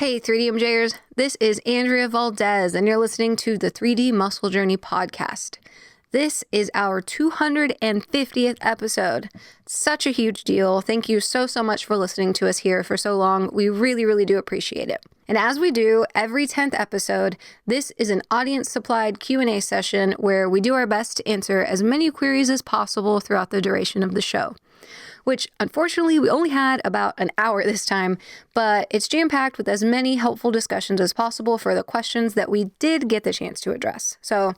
Hey 3DMJers, this is Andrea Valdez, and you're listening to the 3D Muscle Journey podcast. This is our 250th episode. Such a huge deal. Thank you so much for listening to us here for so long. We really do appreciate it. And as we do every 10th episode, this is an audience-supplied Q&A session where we do our best to answer as many queries as possible throughout the duration of the show. Which unfortunately we only had about an hour this time, but it's jam-packed with as many helpful discussions as possible for the questions that we did get the chance to address. So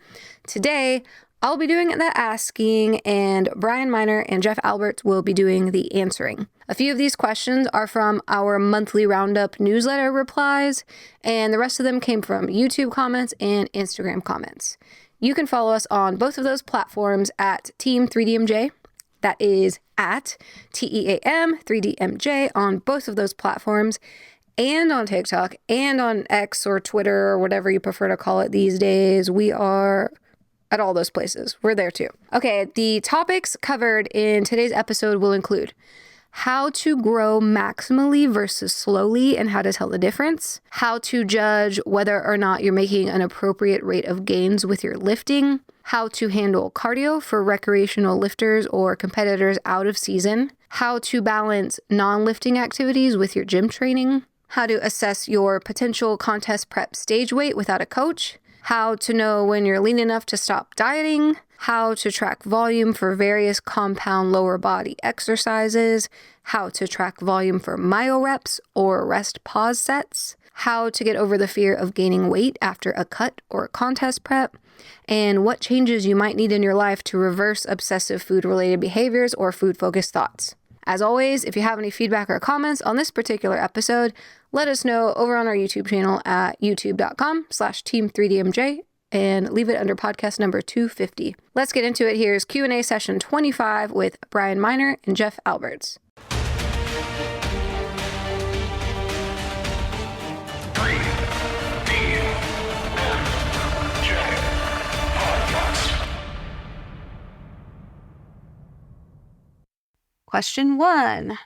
today, I'll be doing the asking, and Brian Miner and Jeff Alberts will be doing the answering. A few of these questions are from our monthly roundup newsletter replies, and the rest of them came from YouTube comments and Instagram comments. You can follow us on both of those platforms at Team 3DMJ. That is at TEAM 3DMJ on both of those platforms, and on TikTok, and on X or Twitter or whatever you prefer to call it these days. We are at all those places. We're there too. Okay, the topics covered in today's episode will include how to grow maximally versus slowly and how to tell the difference, how to judge whether or not you're making an appropriate rate of gains with your lifting, how to handle cardio for recreational lifters or competitors out of season, how to balance non-lifting activities with your gym training, how to assess your potential contest prep stage weight without a coach, how to know when you're lean enough to stop dieting, how to track volume for various compound lower body exercises, how to track volume for myo-reps or rest pause sets, how to get over the fear of gaining weight after a cut or a contest prep, and what changes you might need in your life to reverse obsessive food-related behaviors or food-focused thoughts. As always, if you have any feedback or comments on this particular episode, let us know over on our YouTube channel at youtube.com/team3dmj and leave it under podcast number 250. Let's get into it. Here's Q&A session 25 with Brian Miner and Jeff Alberts. Question 1.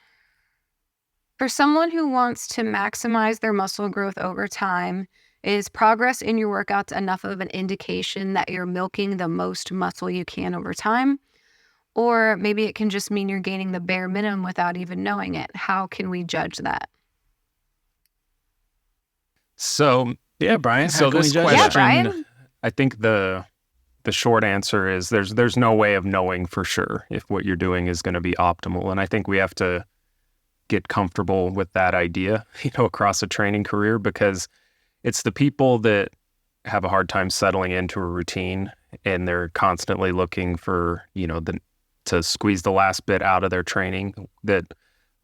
For someone who wants to maximize their muscle growth over time, is progress in your workouts enough of an indication that you're milking the most muscle you can over time? Or maybe it can just mean you're gaining the bare minimum without even knowing it. How can we judge that? So, yeah, Brian. So this question, Yeah, Brian. I think the short answer is there's no way of knowing for sure if what you're doing is going to be optimal. And I think we have to get comfortable with that idea, across a training career, because it's the people that have a hard time settling into a routine and they're constantly looking for, to squeeze the last bit out of their training that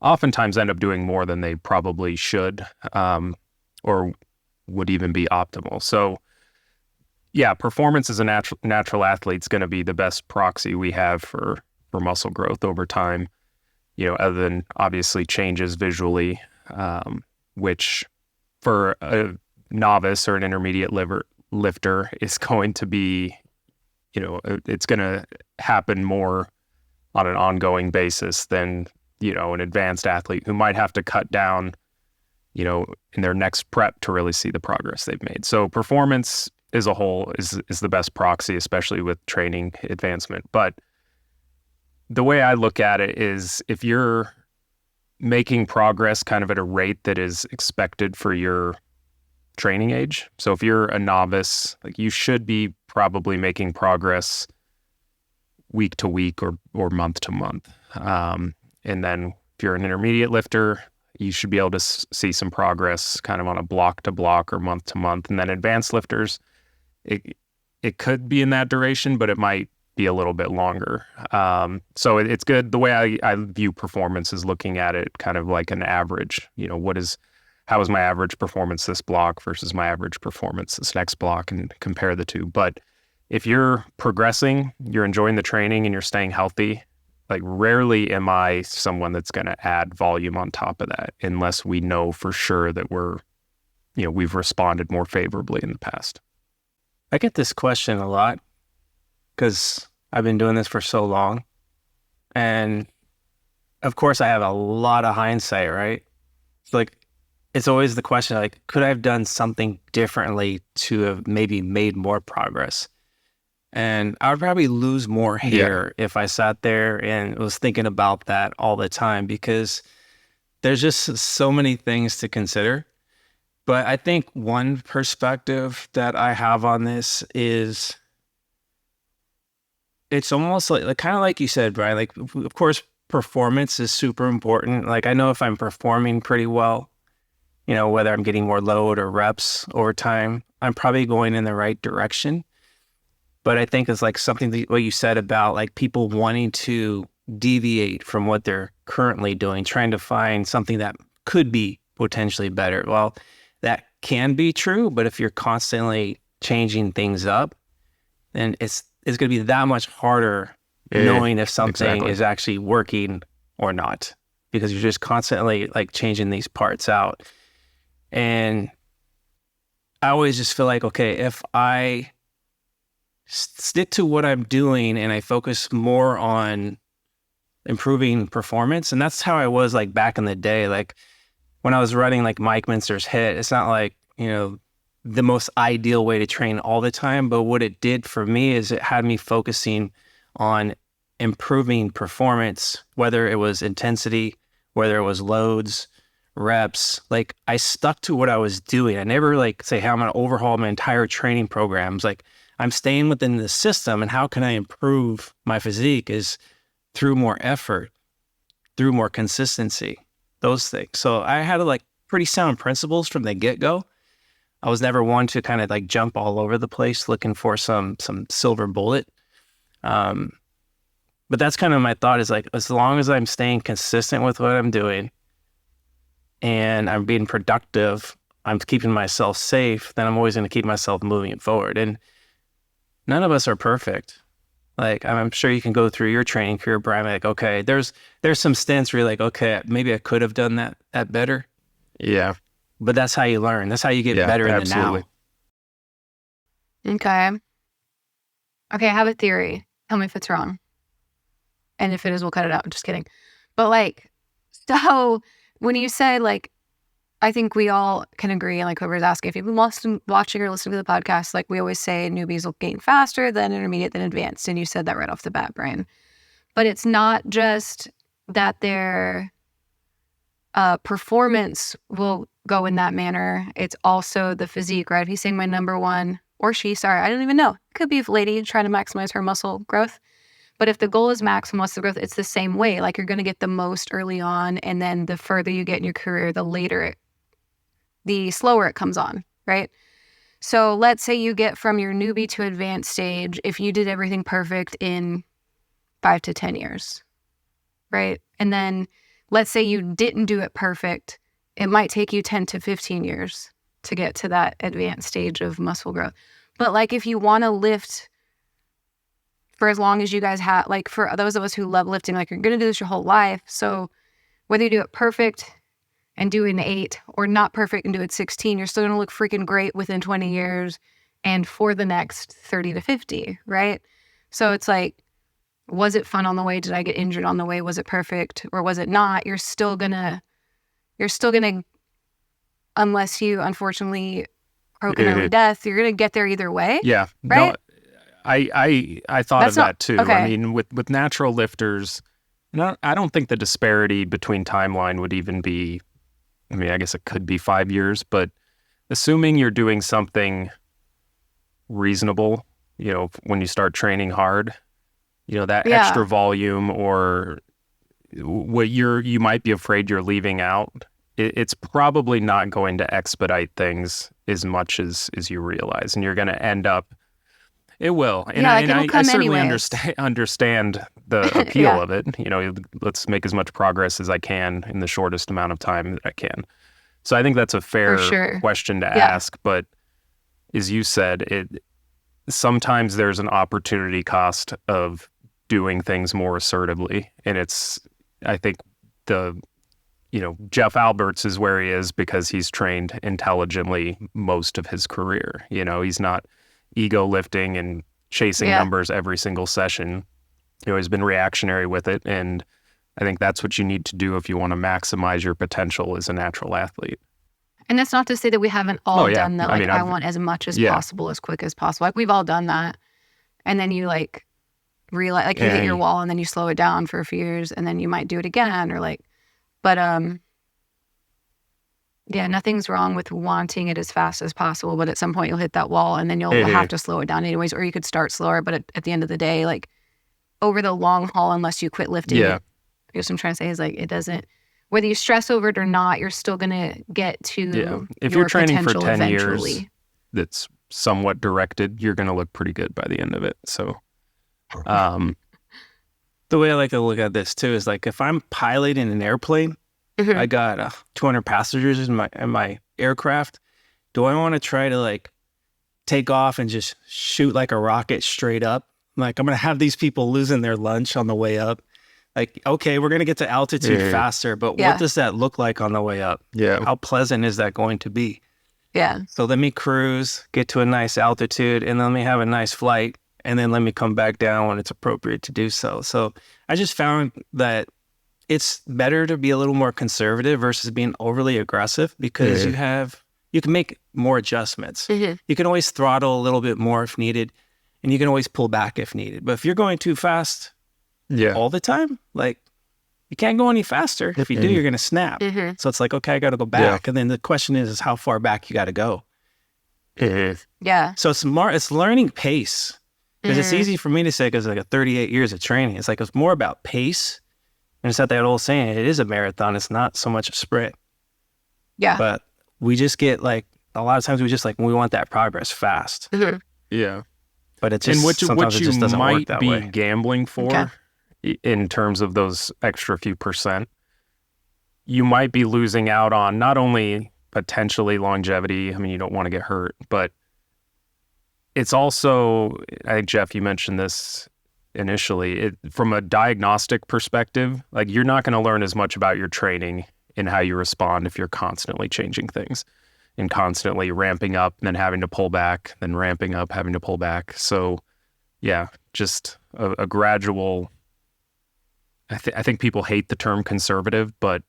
oftentimes end up doing more than they probably should, or would even be optimal. So yeah, performance as a natural athlete is going to be the best proxy we have for muscle growth over time, other than obviously changes visually, which for a novice or an intermediate lifter is going to be, it's going to happen more on an ongoing basis than, an advanced athlete who might have to cut down, in their next prep to really see the progress they've made. So performance as a whole is the best proxy, especially with training advancement. But the way I look at it is if you're making progress kind of at a rate that is expected for your training age. So if you're a novice, you should be probably making progress week to week or month to month. And then if you're an intermediate lifter, you should be able to see some progress kind of on a block to block or month to month. And then advanced lifters, it could be in that duration, but it might be a little bit longer. So it's good. The way I view performance is looking at it kind of like an average. How is my average performance this block versus my average performance this next block, and compare the two. But if you're progressing, you're enjoying the training, and you're staying healthy, rarely am I someone that's going to add volume on top of that unless we know for sure that we've responded more favorably in the past. I get this question a lot because I've been doing this for so long. And of course I have a lot of hindsight, right? It's it's always the question, like, could I have done something differently to have maybe made more progress? And I would probably lose more hair if I sat there and was thinking about that all the time, because there's just so many things to consider. But I think one perspective that I have on this is it's almost like kind of like you said, Brian, like, of course, performance is super important. Like, I know if I'm performing pretty well, you know, whether I'm getting more load or reps over time, I'm probably going in the right direction. But I think it's like something that what you said about like people wanting to deviate from what they're currently doing, trying to find something that could be potentially better. Well, that can be true, but if you're constantly changing things up, then it's going to be that much harder knowing if something is actually working or not, because you're just constantly like changing these parts out. And I always just feel like, okay, if I stick to what I'm doing and I focus more on improving performance, and that's how I was like back in the day, like when I was running like Mike Minster's HIIT, it's not like, you know, the most ideal way to train all the time, but what it did for me is it had me focusing on improving performance, whether it was intensity, whether it was loads, reps. Like I stuck to what I was doing. I never like say, hey, I'm going to overhaul my entire training programs. Like I'm staying within the system, and how can I improve my physique is through more effort, through more consistency, those things. So I had like pretty sound principles from the get-go. I was never one to kind of like jump all over the place looking for some silver bullet. But that's kind of my thought, is like, as long as I'm staying consistent with what I'm doing and I'm being productive, I'm keeping myself safe, then I'm always going to keep myself moving forward. And none of us are perfect. Like, I'm sure you can go through your training career, Brian, like, okay, there's some stints where you're like, okay, maybe I could have done that better. Yeah. But that's how you learn. That's how you get better in the now. Okay. Okay, I have a theory. Tell me if it's wrong. And if it is, we'll cut it out. I'm just kidding. But like, so when you say like, I think we all can agree, like whoever's asking, if you've been watching or listening to the podcast, like we always say newbies will gain faster than intermediate than advanced. And you said that right off the bat, Brian. But it's not just that their performance will go in that manner. It's also the physique, right? If he's saying my number one, or she, sorry, I don't even know. Could be a lady trying to maximize her muscle growth. But if the goal is maximum muscle growth, it's the same way. Like you're going to get the most early on, and then the further you get in your career, the slower it comes on, right? So let's say you get from your newbie to advanced stage, if you did everything perfect in 5 to 10 years, right? And then let's say you didn't do it perfect, it might take you 10 to 15 years to get to that advanced stage of muscle growth. But like if you want to lift for as long as you guys have, like for those of us who love lifting, like you're going to do this your whole life. So whether you do it perfect and do it in 8 or not perfect and do it 16, you're still going to look freaking great within 20 years and for the next 30 to 50, right? So it's like, was it fun on the way? Did I get injured on the way? Was it perfect or was it not? You're still gonna, unless you unfortunately broke an early death, you're gonna get there either way. Yeah. Right? No, I thought of that too. Okay. I mean, with natural lifters, I don't think the disparity between timeline would even be, I mean, I guess it could be 5 years, but assuming you're doing something reasonable, you know, when you start training hard, you know, that extra volume or what you might be afraid you're leaving out, it's probably not going to expedite things as much as you realize. And you're going to end up, it will. And, I certainly understand the appeal of it. You know, let's make as much progress as I can in the shortest amount of time that I can. So I think that's a fair question to ask. But as you said, sometimes there's an opportunity cost of doing things more assertively. And I think Jeff Alberts is where he is because he's trained intelligently most of his career. You know, he's not ego lifting and chasing numbers every single session. You know, he's been reactionary with it. And I think that's what you need to do if you want to maximize your potential as a natural athlete. And that's not to say that we haven't all done that. Like, I want as much as possible, as quick as possible. Like, we've all done that. And then you like realize, like, you hit your wall and then you slow it down for a few years and then you might do it again or like, but yeah, nothing's wrong with wanting it as fast as possible. But at some point you'll hit that wall and then you'll have to slow it down anyways, or you could start slower. But at the end of the day, like, over the long haul, unless you quit lifting, I guess what I'm trying to say is, like, it doesn't, whether you stress over it or not, you're still going to get to if your you're training for potential 10 eventually. years that's somewhat directed, you're going to look pretty good by the end of it. So the way I like to look at this too is, like, if I'm piloting an airplane, I got 200 passengers in my aircraft. Do I want to try to, like, take off and just shoot like a rocket straight up? Like, I'm going to have these people losing their lunch on the way up. Like, okay, we're going to get to altitude faster, but what does that look like on the way up? Yeah. How pleasant is that going to be? Yeah. So let me cruise, get to a nice altitude, and then let me have a nice flight, and then let me come back down when it's appropriate to do so. So I just found that it's better to be a little more conservative versus being overly aggressive, because you can make more adjustments. You can always throttle a little bit more if needed, and you can always pull back if needed. But if you're going too fast all the time, like, you can't go any faster. If you do, you're going to snap. So it's like, okay, I got to go back. And then the question is how far back you got to go. Yeah. So it's learning pace. Because it's easy for me to say, because like 38 years of training, it's like, it's more about pace. And it's not that old saying, it is a marathon. It's not so much a sprint. Yeah. But we just get, like, a lot of times we just, like, we want that progress fast. Yeah. But it's just, and sometimes it just doesn't work that way. What you might be gambling for in terms of those extra few percent, you might be losing out on not only potentially longevity. I mean, you don't want to get hurt, but it's also, I think, Jeff, you mentioned this initially, from a diagnostic perspective, like, you're not going to learn as much about your training and how you respond if you're constantly changing things and constantly ramping up, then having to pull back, then ramping up, having to pull back. So yeah, just a gradual, I think people hate the term conservative, but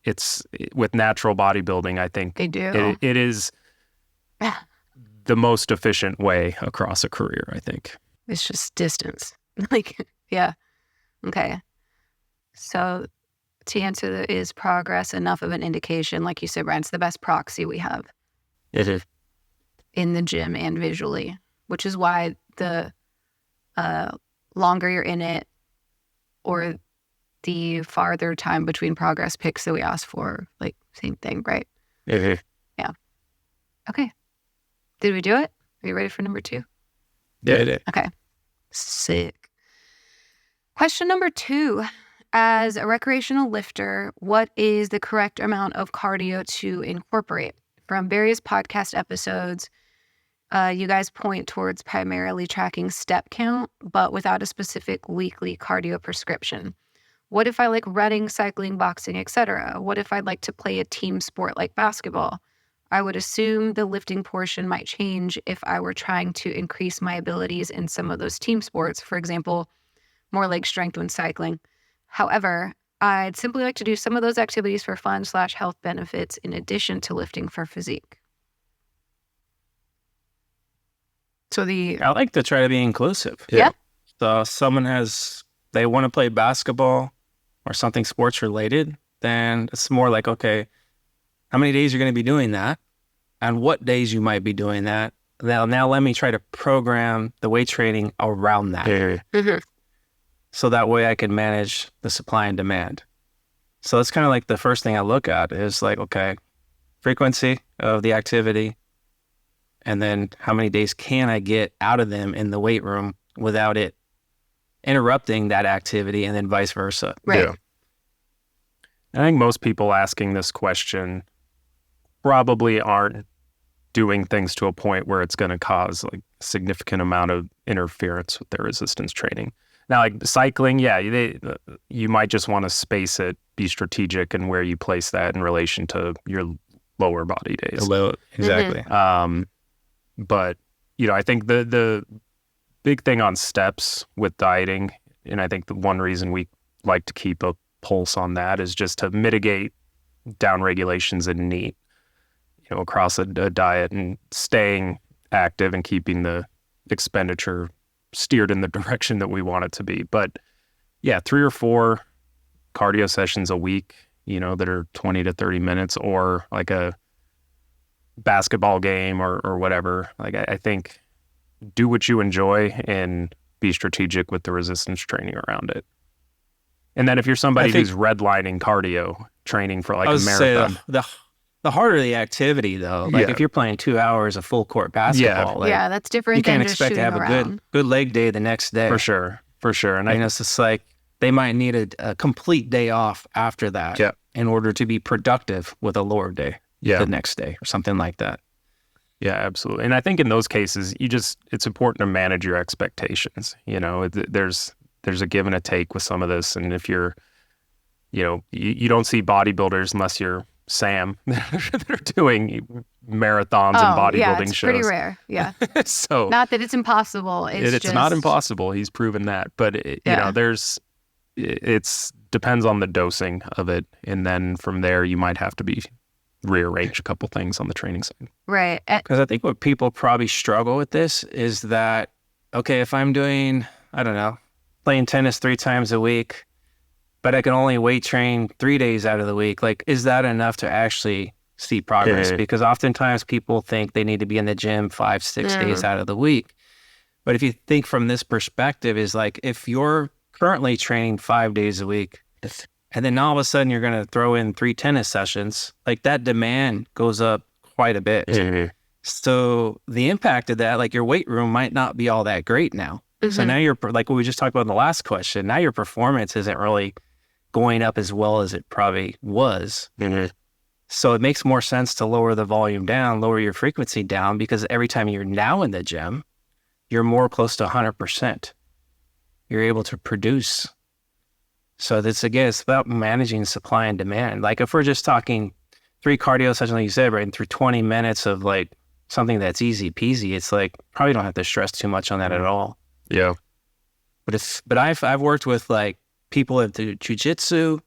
it's with natural bodybuilding, I think they do. It is the most efficient way across a career, I think. It's just distance. Like, yeah. Okay. So to answer that, is progress enough of an indication? Like you said, Brian, it's the best proxy we have. It is. In the gym and visually, which is why the longer you're in it, or the farther time between progress picks that we ask for, like, same thing, right? Yeah. Okay. Did we do it? Are you ready for number 2? Yeah. Okay. Sick. Question number 2. As a recreational lifter, what is the correct amount of cardio to incorporate? From various podcast episodes, you guys point towards primarily tracking step count, but without a specific weekly cardio prescription. What if I like running, cycling, boxing, etc.? What if I'd like to play a team sport like basketball? I would assume the lifting portion might change if I were trying to increase my abilities in some of those team sports, for example, more leg strength when cycling. However, I'd simply like to do some of those activities for fun/health benefits in addition to lifting for physique. So I like to try to be inclusive. Yeah. So if someone they want to play basketball or something sports related, then it's more like, okay, how many days you're going to be doing that and what days you might be doing that. Now let me try to program the weight training around that. So that way I can manage the supply and demand. So it's kind of like the first thing I look at is like, okay, frequency of the activity, and then how many days can I get out of them in the weight room without it interrupting that activity, and then vice versa. Right. Yeah. I think most people asking this question probably aren't doing things to a point where it's going to cause like significant amount of interference with their resistance training. Now, like cycling, you might just want to space it, be strategic in where you place that in relation to your lower body days. Exactly. But, I think the big thing on steps with dieting, and I think the one reason we like to keep a pulse on that is just to mitigate down regulations in NEAT. across a diet and staying active and keeping the expenditure steered in the direction that we want it to be. But yeah, 3 or 4 cardio sessions a week, that are 20 to 30 minutes, or like a basketball game or whatever. Like I think do what you enjoy and be strategic with the resistance training around it. And then if you're somebody who's redlining cardio training for like a marathon. The harder the activity, though, like if you're playing 2 hours of full court basketball, that's different. You can't than just expect to have around. a good leg day the next day. For sure. And it's just like they might need a complete day off after that in order to be productive with a lower day the next day or something like that. Yeah, absolutely. And I think in those cases, it's important to manage your expectations. There's a give and a take with some of this. And if you're, you don't see bodybuilders unless you're Sam that are doing marathons and bodybuilding shows. Pretty rare. Yeah. So not that it's impossible. It's not impossible. He's proven that, but it's depends on the dosing of it, and then from there you might have to rearrange a couple things on the training side. Right. Because I think what people probably struggle with this is that, okay, if I'm doing, I don't know, playing tennis 3 times a week, but I can only weight train 3 days out of the week. Like, is that enough to actually see progress? Because oftentimes people think they need to be in the gym 5-6 days out of the week. But if you think from this perspective, is like, if you're currently training 5 days a week, and then all of a sudden you're going to throw in 3 tennis sessions, like that demand goes up quite a bit. So the impact of that, like your weight room might not be all that great now. So now you're, like what we just talked about in the last question, now your performance isn't really going up as well as it probably was. So it makes more sense to lower the volume down, lower your frequency down, because every time you're now in the gym, you're more close to 100%. You're able to produce. So this, again, it's about managing supply and demand. Like if we're just talking 3 cardio sessions, like you said, right, and through 20 minutes of like something that's easy peasy, it's like probably don't have to stress too much on that at all. Yeah. But I've worked with like people that do jujitsu,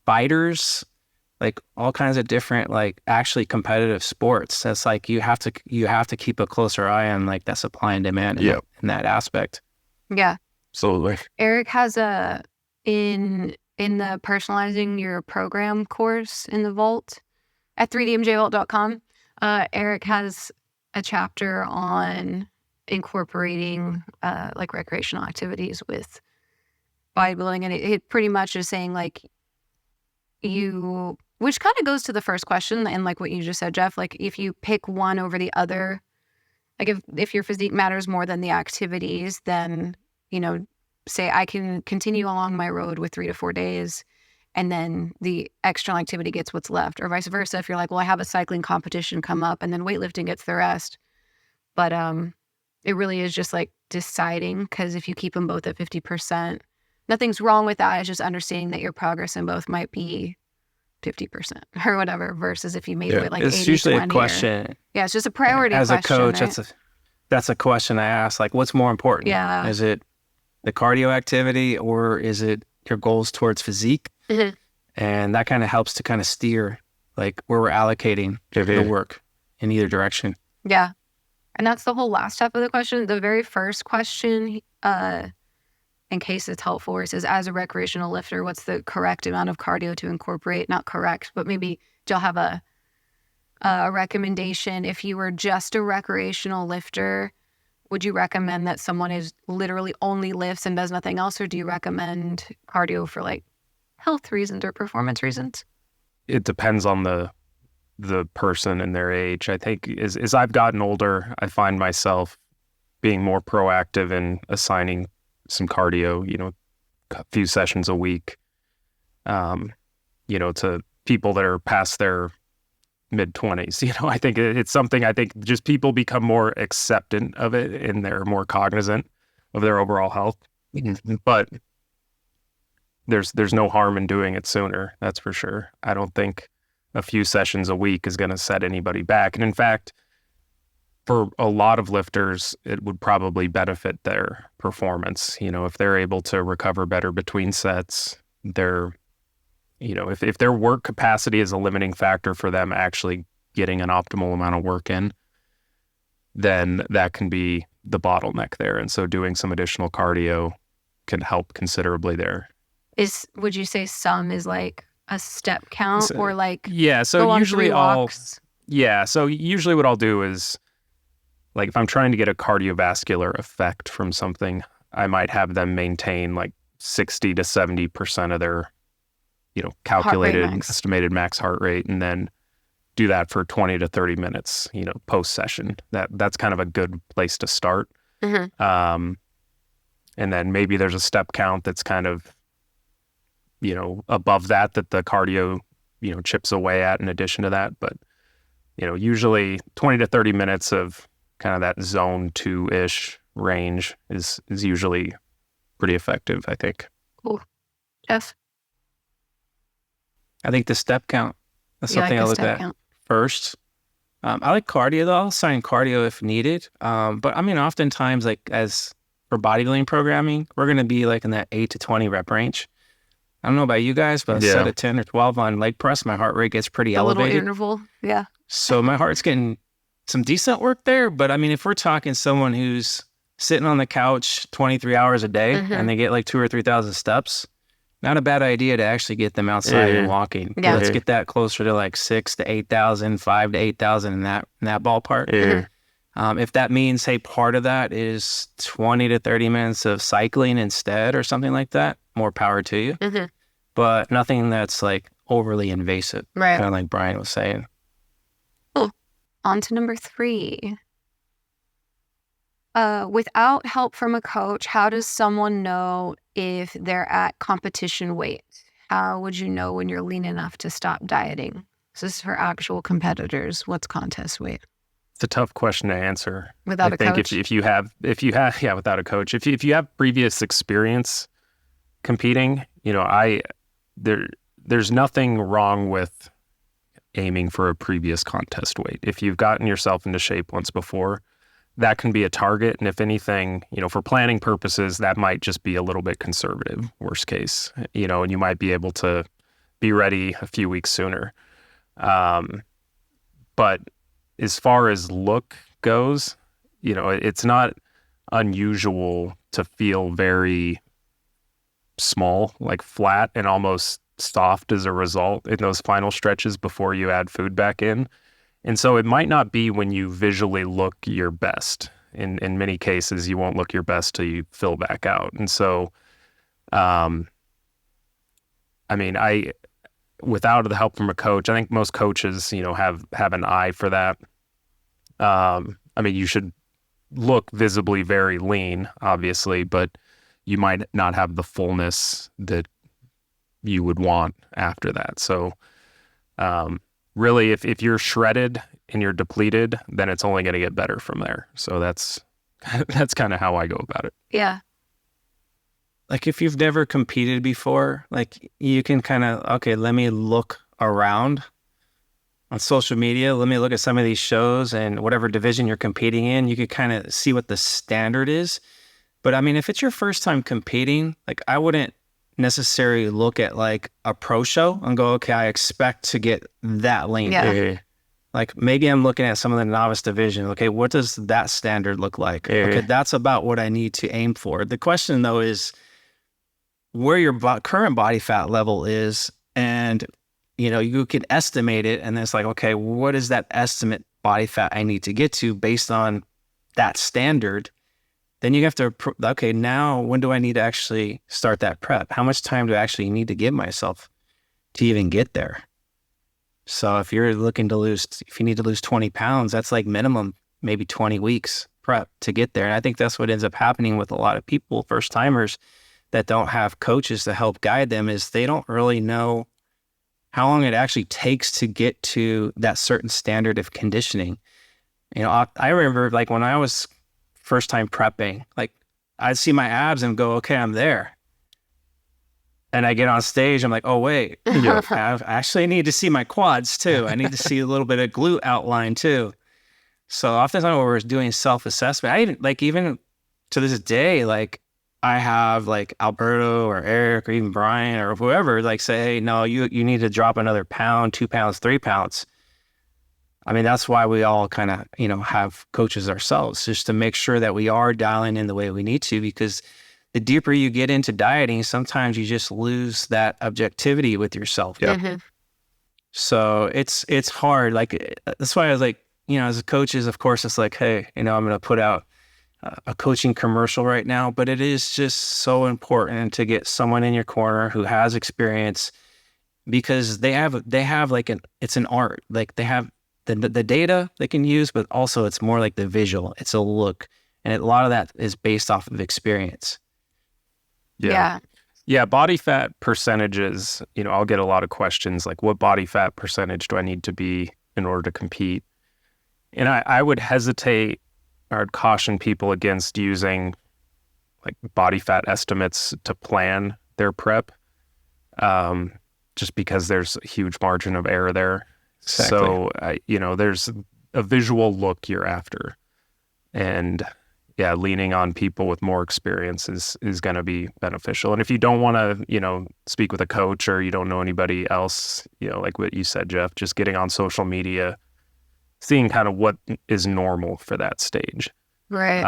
fighters, like all kinds of different, like actually competitive sports. That's like you have to keep a closer eye on like that supply and demand in that aspect. Yeah. Absolutely. Eric has in the personalizing your program course in the vault at 3dmjvault.com, Eric has a chapter on incorporating like recreational activities with bodybuilding, and it pretty much is saying like which kind of goes to the first question and like what you just said, Jeff, like if you pick one over the other, like if your physique matters more than the activities, then say I can continue along my road with 3 to 4 days and then the external activity gets what's left, or vice versa. If you're like, well, I have a cycling competition come up and then weightlifting gets the rest. But it really is just like deciding, because if you keep them both at 50%, nothing's wrong with that. It's just understanding that your progress in both might be 50% or whatever, versus if you made it like 80-20. It's usually a question. It's just a priority as question. As a coach, right? that's a question I ask. Like, what's more important? Yeah. Is it the cardio activity or is it your goals towards physique? And that kind of helps to kind of steer like where we're allocating the work in either direction. Yeah. And that's the whole last step of the question. The very first question, in case it's helpful, where it says, as a recreational lifter, what's the correct amount of cardio to incorporate? Not correct, but maybe you'll have a recommendation. If you were just a recreational lifter, would you recommend that someone is literally only lifts and does nothing else? Or do you recommend cardio for like health reasons or performance reasons? It depends on the person and their age. I think as I've gotten older, I find myself being more proactive in assigning some cardio, a few sessions a week, to people that are past their mid-20s. I think it's something, I think just people become more acceptant of it and they're more cognizant of their overall health. But there's no harm in doing it sooner, that's for sure. I don't think a few sessions a week is going to set anybody back. And in fact, for a lot of lifters, it would probably benefit their performance. If they're able to recover better between sets, if their work capacity is a limiting factor for them actually getting an optimal amount of work in, then that can be the bottleneck there. And so doing some additional cardio can help considerably there. Would you say some is like a step count or like yeah, so go on usually 3 walks? So usually what I'll do is, like if I'm trying to get a cardiovascular effect from something, I might have them maintain like 60 to 70% of their, calculated estimated max heart rate, and then do that for 20 to 30 minutes, post session. That's kind of a good place to start. And then maybe there's a step count that's kind of, above that the cardio, chips away at in addition to that. But, usually 20 to 30 minutes of kind of that zone 2-ish range is usually pretty effective, I think. Cool. Jeff? I think the step count, that's something I look at first. I like cardio though. I'll assign cardio if needed. But I mean, oftentimes, like as for bodybuilding programming, we're going to be like in that 8 to 20 rep range. I don't know about you guys, but a set of 10 or 12 on leg press, my heart rate gets pretty elevated. A little interval, yeah. So my heart's getting some decent work there. But I mean, if we're talking someone who's sitting on the couch 23 hours a day and they get like 2,000 or 3,000 steps, not a bad idea to actually get them outside and walking. Yeah. Let's get that closer to like 6,000 to 8,000, 5,000 to 8,000 in that ballpark. If that means, hey, part of that is 20 to 30 minutes of cycling instead or something like that, more power to you. But nothing that's like overly invasive, kind of like Brian was saying. Cool. On to number 3. Without help from a coach, how does someone know if they're at competition weight? How would you know when you're lean enough to stop dieting? This is for actual competitors. What's contest weight? It's a tough question to answer. Without a coach? I think if you have, without a coach, if you have previous experience competing, there's nothing wrong with aiming for a previous contest weight. If you've gotten yourself into shape once before, that can be a target. And if anything, for planning purposes, that might just be a little bit conservative, worst case, and you might be able to be ready a few weeks sooner. But as far as look goes, it's not unusual to feel very small, like flat and almost soft as a result in those final stretches before you add food back in. And so it might not be when you visually look your best. In many cases, you won't look your best till you fill back out. And so, without the help from a coach, I think most coaches, have an eye for that. You should look visibly very lean, obviously, but you might not have the fullness that you would want after that. So, really, if you're shredded and you're depleted, then it's only going to get better from there. So that's kind of how I go about it. Yeah. Like if you've never competed before, like you can kind of, okay, let me look around on social media. Let me look at some of these shows and whatever division you're competing in, you could kind of see what the standard is. But I mean, if it's your first time competing, like I wouldn't necessarily look at like a pro show and go, okay, I expect to get that lean. Yeah. Like maybe I'm looking at some of the novice division. Okay, what does that standard look like? Okay, that's about what I need to aim for. The question though is where your current body fat level is, and you can estimate it, and then it's like, okay, what is that estimate body fat I need to get to based on that standard? Then you have to, okay, now when do I need to actually start that prep? How much time do I actually need to give myself to even get there? So if you're looking to if you need to lose 20 pounds, that's like minimum, maybe 20 weeks prep to get there. And I think that's what ends up happening with a lot of people, first timers that don't have coaches to help guide them, is they don't really know how long it actually takes to get to that certain standard of conditioning. I remember like when I was first time prepping, like I'd see my abs and go, okay, I'm there. And I get on stage, I'm like, oh wait, I actually need to see my quads too. I need to see a little bit of glute outline too. So oftentimes when we're doing self-assessment, even to this day, like I have like Alberto or Eric or even Brian or whoever like say, hey, no, you need to drop another pound, 2 pounds, 3 pounds. I mean, that's why we all kind of, have coaches ourselves, just to make sure that we are dialing in the way we need to, because the deeper you get into dieting, sometimes you just lose that objectivity with yourself. Yeah. So it's hard. Like, that's why I was like, as a coach is, of course, it's like, hey, I'm going to put out a coaching commercial right now, but it is just so important to get someone in your corner who has experience, because they have like it's an art. Like, they have the data they can use, but also it's more like the visual. It's a look. And a lot of that is based off of experience. Yeah, body fat percentages, I'll get a lot of questions like, what body fat percentage do I need to be in order to compete? And I would hesitate, or I'd caution people against using like body fat estimates to plan their prep, just because there's a huge margin of error there. Exactly. So, there's a visual look you're after. And yeah, leaning on people with more experience is going to be beneficial. And if you don't want to, speak with a coach, or you don't know anybody else, like what you said, Jeff, just getting on social media, seeing kind of what is normal for that stage. Right.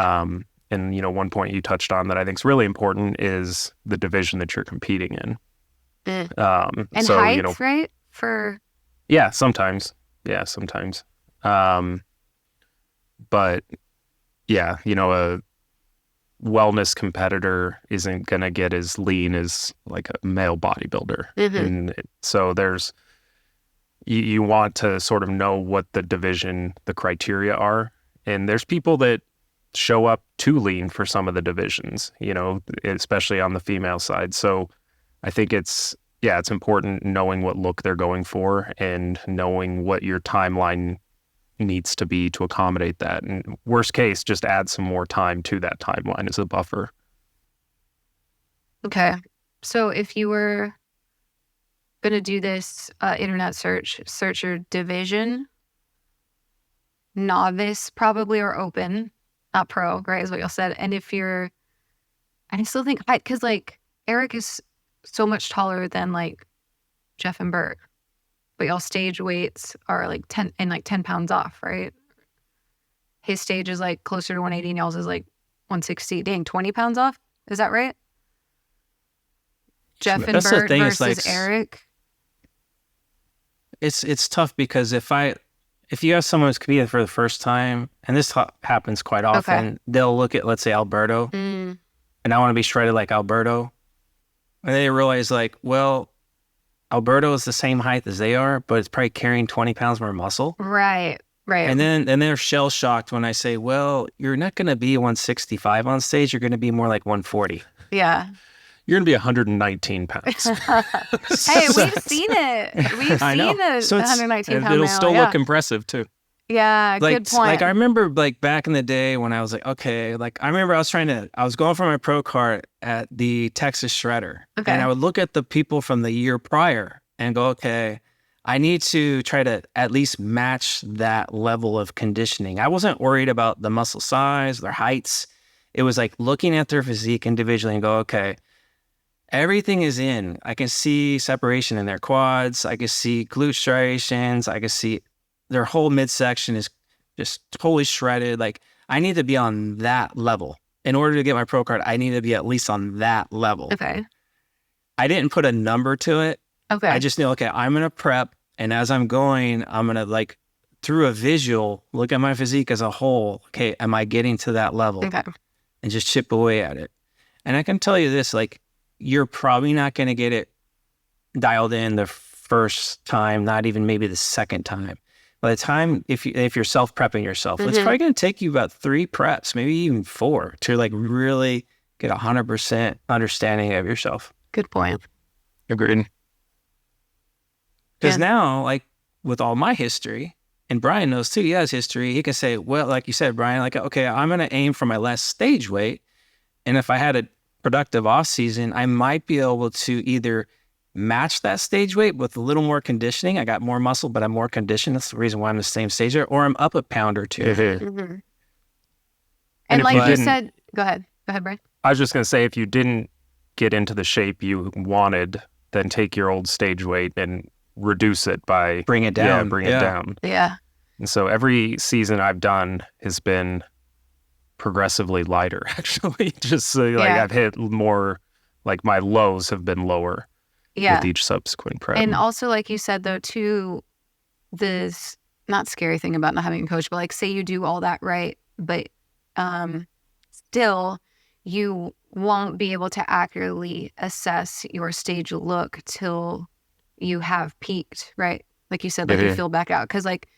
And, one point you touched on that I think is really important is the division that you're competing in. And so, height, right? Yeah, sometimes. But yeah, a wellness competitor isn't going to get as lean as like a male bodybuilder. And so you want to sort of know what the criteria are. And there's people that show up too lean for some of the divisions, especially on the female side. So I think it's important knowing what look they're going for and knowing what your timeline needs to be to accommodate that. And worst case, just add some more time to that timeline as a buffer. Okay. So if you were going to do this internet search your division, novice probably, or open, not pro, right, is what y'all said. And I still think height, because like Eric is so much taller than like Jeff and Bert, but y'all stage weights are like 10 pounds off, right? His stage is like closer to 180 and y'all's is like 160. Dang, 20 pounds off? Is that right? Jeff and Bert versus like, Eric? It's tough, because if you have someone who's competing for the first time, and this happens quite often, they'll look at, let's say, Alberto, and I want to be shredded like Alberto. And they realize like, well, Alberto is the same height as they are, but it's probably carrying 20 pounds more muscle. Right. And then they're shell shocked when I say, well, you're not going to be 165 on stage. You're going to be more like 140. Yeah. You're going to be 119 pounds. Hey, we've seen it. We've seen a 119 pound It'll male, still look impressive too. Yeah, like, good point. Like I remember like back in the day when I was like, okay, like I remember I was going for my pro card at the Texas Shredder. Okay. And I would look at the people from the year prior and go, okay, I need to try to at least match that level of conditioning. I wasn't worried about the muscle size, their heights. It was like looking at their physique individually and go, okay, everything is in. I can see separation in their quads. I can see glute striations. I can see their whole midsection is just totally shredded. Like I need to be on that level. In order to get my pro card, I need to be at least on that level. Okay. I didn't put a number to it. Okay. I just knew, okay, I'm going to prep. And as I'm going, I'm going to like through a visual, look at my physique as a whole. Okay, am I getting to that level? Okay. And just chip away at it. And I can tell you this, like you're probably not going to get it dialed in the first time, not even maybe the second time. By the time, if you're self-prepping yourself, it's probably going to take you about 3 preps, maybe even 4, to like really get 100% understanding of yourself. Good point. Agreed. Because now, like with all my history, and Brian knows too, he has history, he can say, well, like you said, Brian, like, okay, I'm going to aim for my last stage weight. And if I had a productive off season, I might be able to either match that stage weight with a little more conditioning. I got more muscle, but I'm more conditioned. That's the reason why I'm the same stage there. Or I'm up a pound or 2. Mm-hmm. And like you said, go ahead, Brian. I was just going to say, if you didn't get into the shape you wanted, then take your old stage weight and reduce it by bring it down. It down. Yeah. And so every season I've done has been progressively lighter, actually. Just like I've hit more, like my lows have been lower with each subsequent prep. And also, like you said, though, too, this not scary thing about not having a coach, but like say you do all that right, but still you won't be able to accurately assess your stage look till you have peaked, right? Like you said, like you feel back out. Because like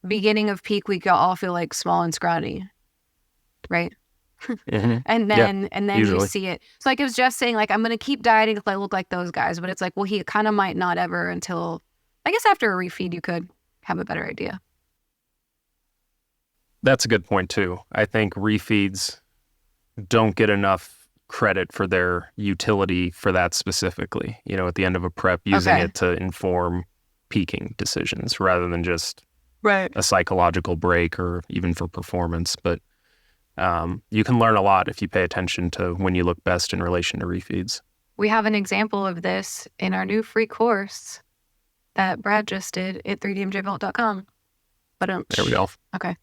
beginning of peak, we all feel like small and scrawny, right? And then you see it. So like it was just saying, like, I'm going to keep dieting if I look like those guys. But it's like, well, he kind of might not ever until, I guess after a refeed, you could have a better idea. That's a good point too. I think refeeds don't get enough credit for their utility for that specifically, you know, at the end of a prep, using it to inform peaking decisions rather than just a psychological break or even for performance. But you can learn a lot if you pay attention to when you look best in relation to refeeds. We have an example of this in our new free course that Brad just did at 3dmjvault.com. But there we go. Okay.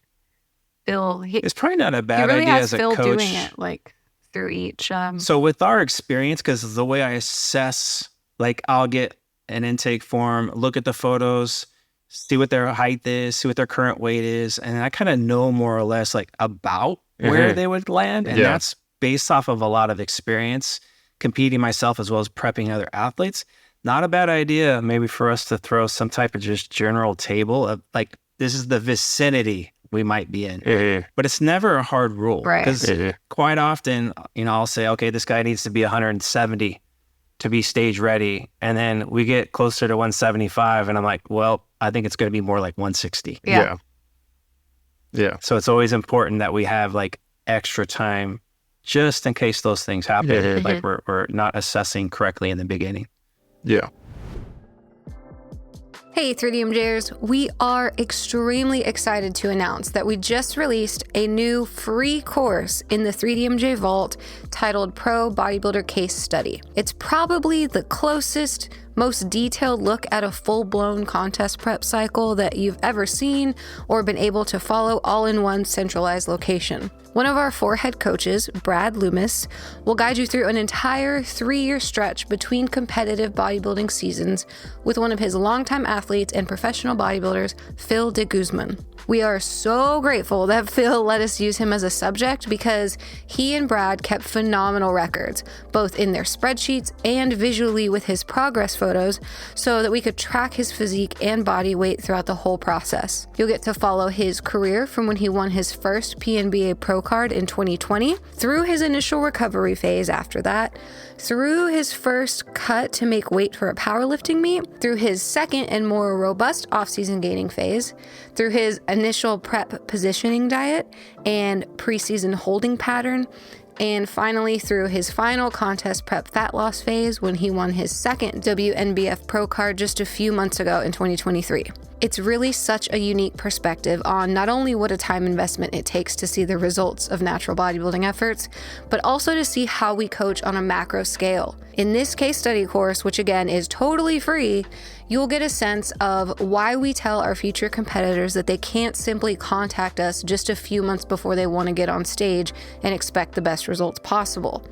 Phil, it's probably not a bad he really idea has as a Phil coach. doing it like through each. So with our experience, because the way I assess, like I'll get an intake form, look at the photos, see what their height is, see what their current weight is, and I kind of know more or less like about where they would land, and that's based off of a lot of experience competing myself as well as prepping other athletes. Not a bad idea maybe for us to throw some type of just general table of like, this is the vicinity we might be in. But it's never a hard rule. Because quite often, you know, I'll say, okay, this guy needs to be 170 to be stage ready. And then we get closer to 175 and I'm like, well, I think it's going to be more like 160. Yeah. So it's always important that we have like extra time just in case those things happen. Like we're not assessing correctly in the beginning. Yeah. Hey 3DMJers, we are extremely excited to announce that we just released a new free course in the 3DMJ Vault titled Pro Bodybuilder Case Study. It's probably the closest, most detailed look at a full-blown contest prep cycle that you've ever seen or been able to follow all in one centralized location. One of our 4 head coaches, Brad Loomis, will guide you through an entire 3-year stretch between competitive bodybuilding seasons with one of his longtime athletes and professional bodybuilders, Phil de Guzman. We are so grateful that Phil let us use him as a subject because he and Brad kept phenomenal records, both in their spreadsheets and visually with his progress photos, so that we could track his physique and body weight throughout the whole process. You'll get to follow his career from when he won his first PNBA Pro card in 2020, through his initial recovery phase after that, through his first cut to make weight for a powerlifting meet, through his second and more robust off-season gaining phase, through his initial prep positioning diet and preseason holding pattern, and finally through his final contest prep fat loss phase when he won his second WNBF Pro card just a few months ago in 2023. It's really such a unique perspective on not only what a time investment it takes to see the results of natural bodybuilding efforts, but also to see how we coach on a macro scale. In this case study course, which again is totally free, you'll get a sense of why we tell our future competitors that they can't simply contact us just a few months before they want to get on stage and expect the best results possible.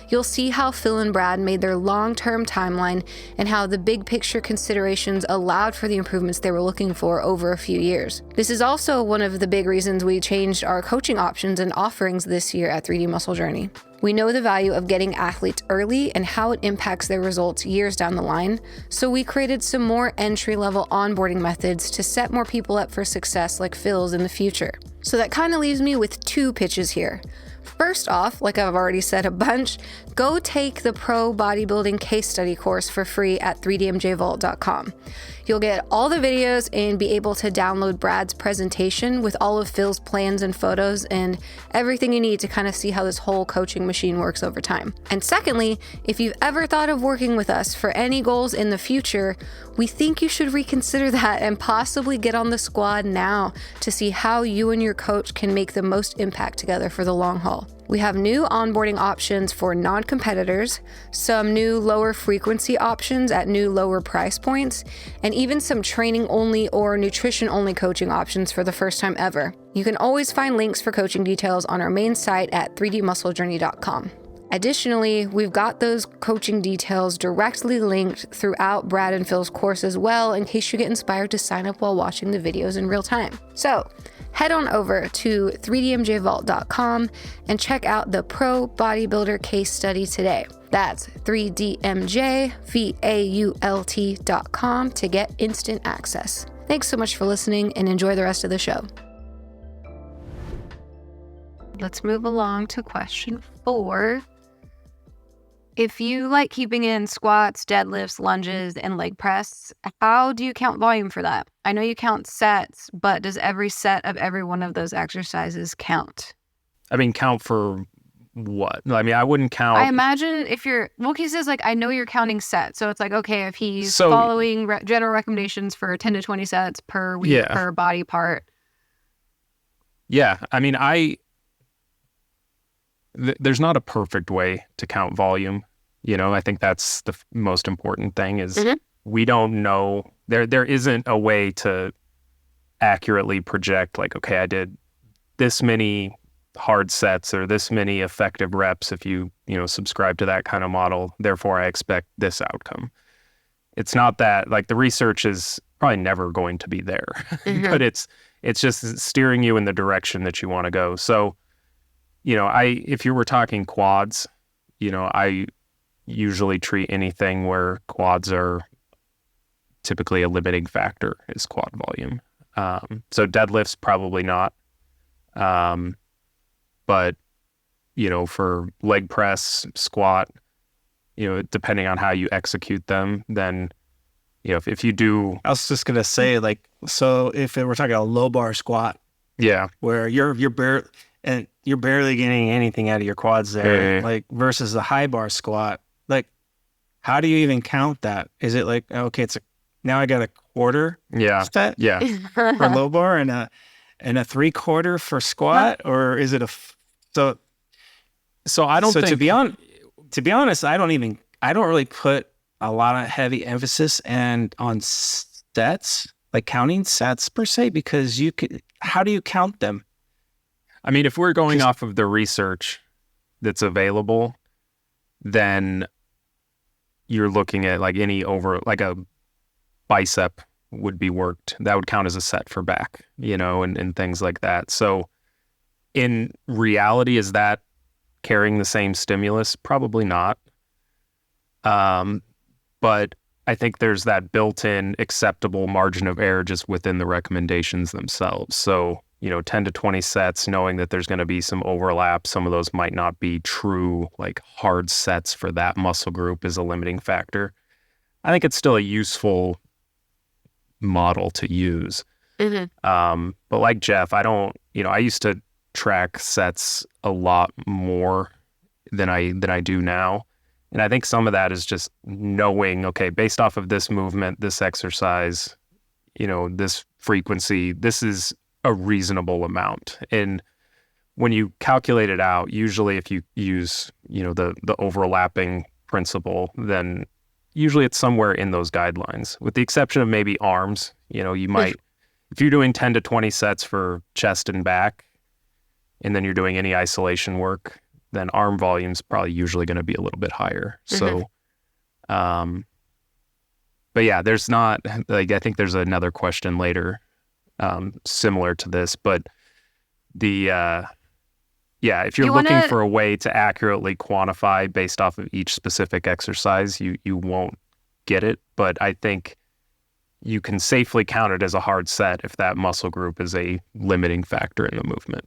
You'll see how Phil and Brad made their long-term timeline and how the big picture considerations allowed for the improvements they were looking for over a few years. This is also one of the big reasons we changed our coaching options and offerings this year at 3D Muscle Journey. We know the value of getting athletes early and how it impacts their results years down the line, so we created some more entry-level onboarding methods to set more people up for success like Phil's in the future. So that kind of leaves me with 2 pitches here. First off, like I've already said a bunch, go take the Pro Bodybuilding Case Study course for free at 3dmjvault.com. You'll get all the videos and be able to download Brad's presentation with all of Phil's plans and photos and everything you need to kind of see how this whole coaching machine works over time. And secondly, if you've ever thought of working with us for any goals in the future, we think you should reconsider that and possibly get on the squad now to see how you and your coach can make the most impact together for the long haul. all. We have new onboarding options for non-competitors, some new lower frequency options at new lower price points, and even some training only or nutrition only coaching options for the first time ever. You can always find links for coaching details on our main site at 3dmusclejourney.com. Additionally, we've got those coaching details directly linked throughout Brad and Phil's course as well, in case you get inspired to sign up while watching the videos in real time. So head on over to 3dmjvault.com and check out the Pro Bodybuilder case study today. That's 3dmjvault.com to get instant access. Thanks so much for listening and enjoy the rest of the show. Let's move along to question 4. If you like keeping in squats, deadlifts, lunges, and leg press, how do you count volume for that? I know you count sets, but does every set of every one of those exercises count? I mean, count for what? I mean, I wouldn't count. I imagine if you're, well, he says, like, I know you're counting sets. So it's like, okay, if he's following general recommendations for 10 to 20 sets per week, per body part. Yeah. I mean, there's not a perfect way to count volume. You know, I think that's the most important thing is we don't know. There isn't a way to accurately project like, okay, I did this many hard sets or this many effective reps if you subscribe to that kind of model. Therefore, I expect this outcome. It's not that, like, the research is probably never going to be there, but it's just steering you in the direction that you want to go. So, if you were talking quads, I usually treat anything where quads are typically a limiting factor is quad volume. So deadlifts, probably not. But, for leg press, squat, depending on how you execute them, then, if you do. I was just going to say, like, so if we're talking a low bar squat, where you're barely getting anything out of your quads there, like versus the high bar squat, like, how do you even count that? Is it like, okay, now I got a quarter set for low bar and a 3/4 for squat, or is it so I don't think, to be honest, I don't really put a lot of heavy emphasis on sets, like counting sets per se, because how do you count them? I mean, if we're going off of the research that's available, then you're looking at like like a bicep would be worked. That would count as a set for back, and things like that. So in reality, is that carrying the same stimulus? Probably not. But I think there's that built-in acceptable margin of error just within the recommendations themselves. So 10 to 20 sets, knowing that there's going to be some overlap. Some of those might not be true, like hard sets for that muscle group is a limiting factor. I think it's still a useful model to use. But like Jeff, I used to track sets a lot more than I do now. And I think some of that is just knowing, okay, based off of this movement, this exercise, this frequency, this is a reasonable amount. And when you calculate it out, usually if you use, the overlapping principle, then usually it's somewhere in those guidelines, with the exception of maybe arms. You might, if you're doing 10 to 20 sets for chest and back, and then you're doing any isolation work, then arm volume's probably usually going to be a little bit higher. So, but yeah, there's not, like, I think there's another question later similar to this, but if you're looking for a way to accurately quantify based off of each specific exercise, you won't get it. But I think you can safely count it as a hard set if that muscle group is a limiting factor in the movement.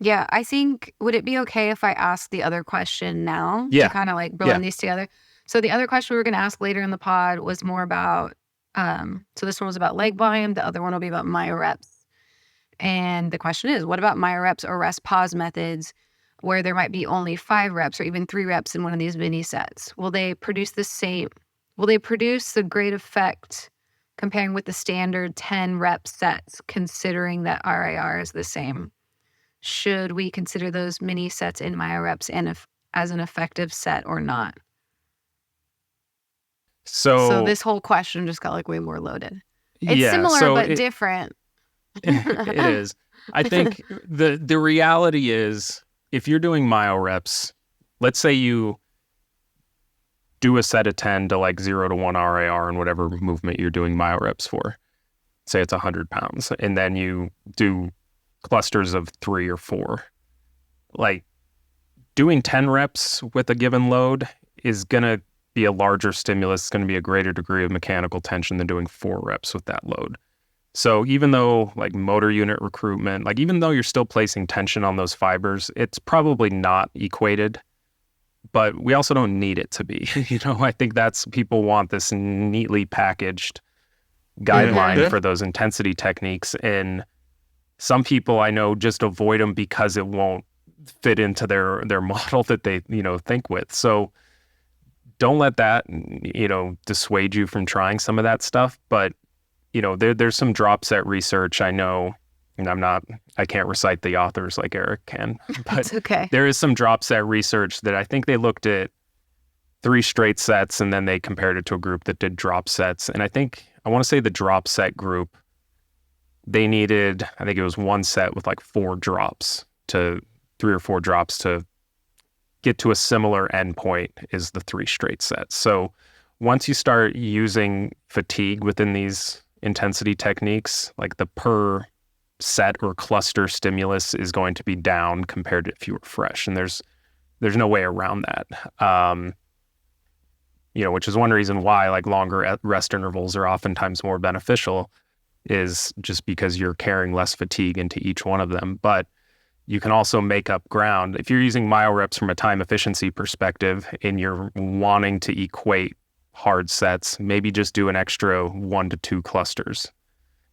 Yeah, I think, would it be okay if I ask the other question now? Yeah. To kind of like blend these together. So the other question we were going to ask later in the pod was more about, so this one was about leg volume. The other one will be about myo-reps. And the question is, what about myo-reps or rest pause methods where there might be only 5 reps or even 3 reps in one of these mini sets? Will they produce the great effect comparing with the standard 10 rep sets, considering that RIR is the same? should we consider those mini sets in myo-reps and as an effective set or not? So this whole question just got like way more loaded. It's similar but different. It is. I think the reality is, if you're doing myo-reps, let's say you do a set of 10 to like 0 to 1 RIR in whatever movement you're doing myo-reps for. Say it's 100 pounds, and then you do clusters of 3 or 4. Like, doing 10 reps with a given load is going to be a larger stimulus. It's going to be a greater degree of mechanical tension than doing 4 reps with that load. So even though like motor unit recruitment, like even though you're still placing tension on those fibers, it's probably not equated, but we also don't need it to be. I think people want this neatly packaged guideline for those intensity techniques. And some people I know just avoid them because it won't fit into their model that they, think with. So don't let that, dissuade you from trying some of that stuff. But there's some drop set research I know, and I can't recite the authors like Eric can, but it's okay. There is some drop set research that I think they looked at 3 straight sets and then they compared it to a group that did drop sets. And I want to say the drop set group, they needed, I think it was 1 set with like 4 drops to 3 or 4 drops to get to a similar endpoint as the 3 straight sets. So once you start using fatigue within these intensity techniques, like the per set or cluster stimulus is going to be down compared to if you were fresh. And there's no way around that. Which is one reason why like longer rest intervals are oftentimes more beneficial, is just because you're carrying less fatigue into each one of them. But you can also make up ground. If you're using myo-reps from a time efficiency perspective and you're wanting to equate hard sets, maybe just do an extra 1 to 2 clusters.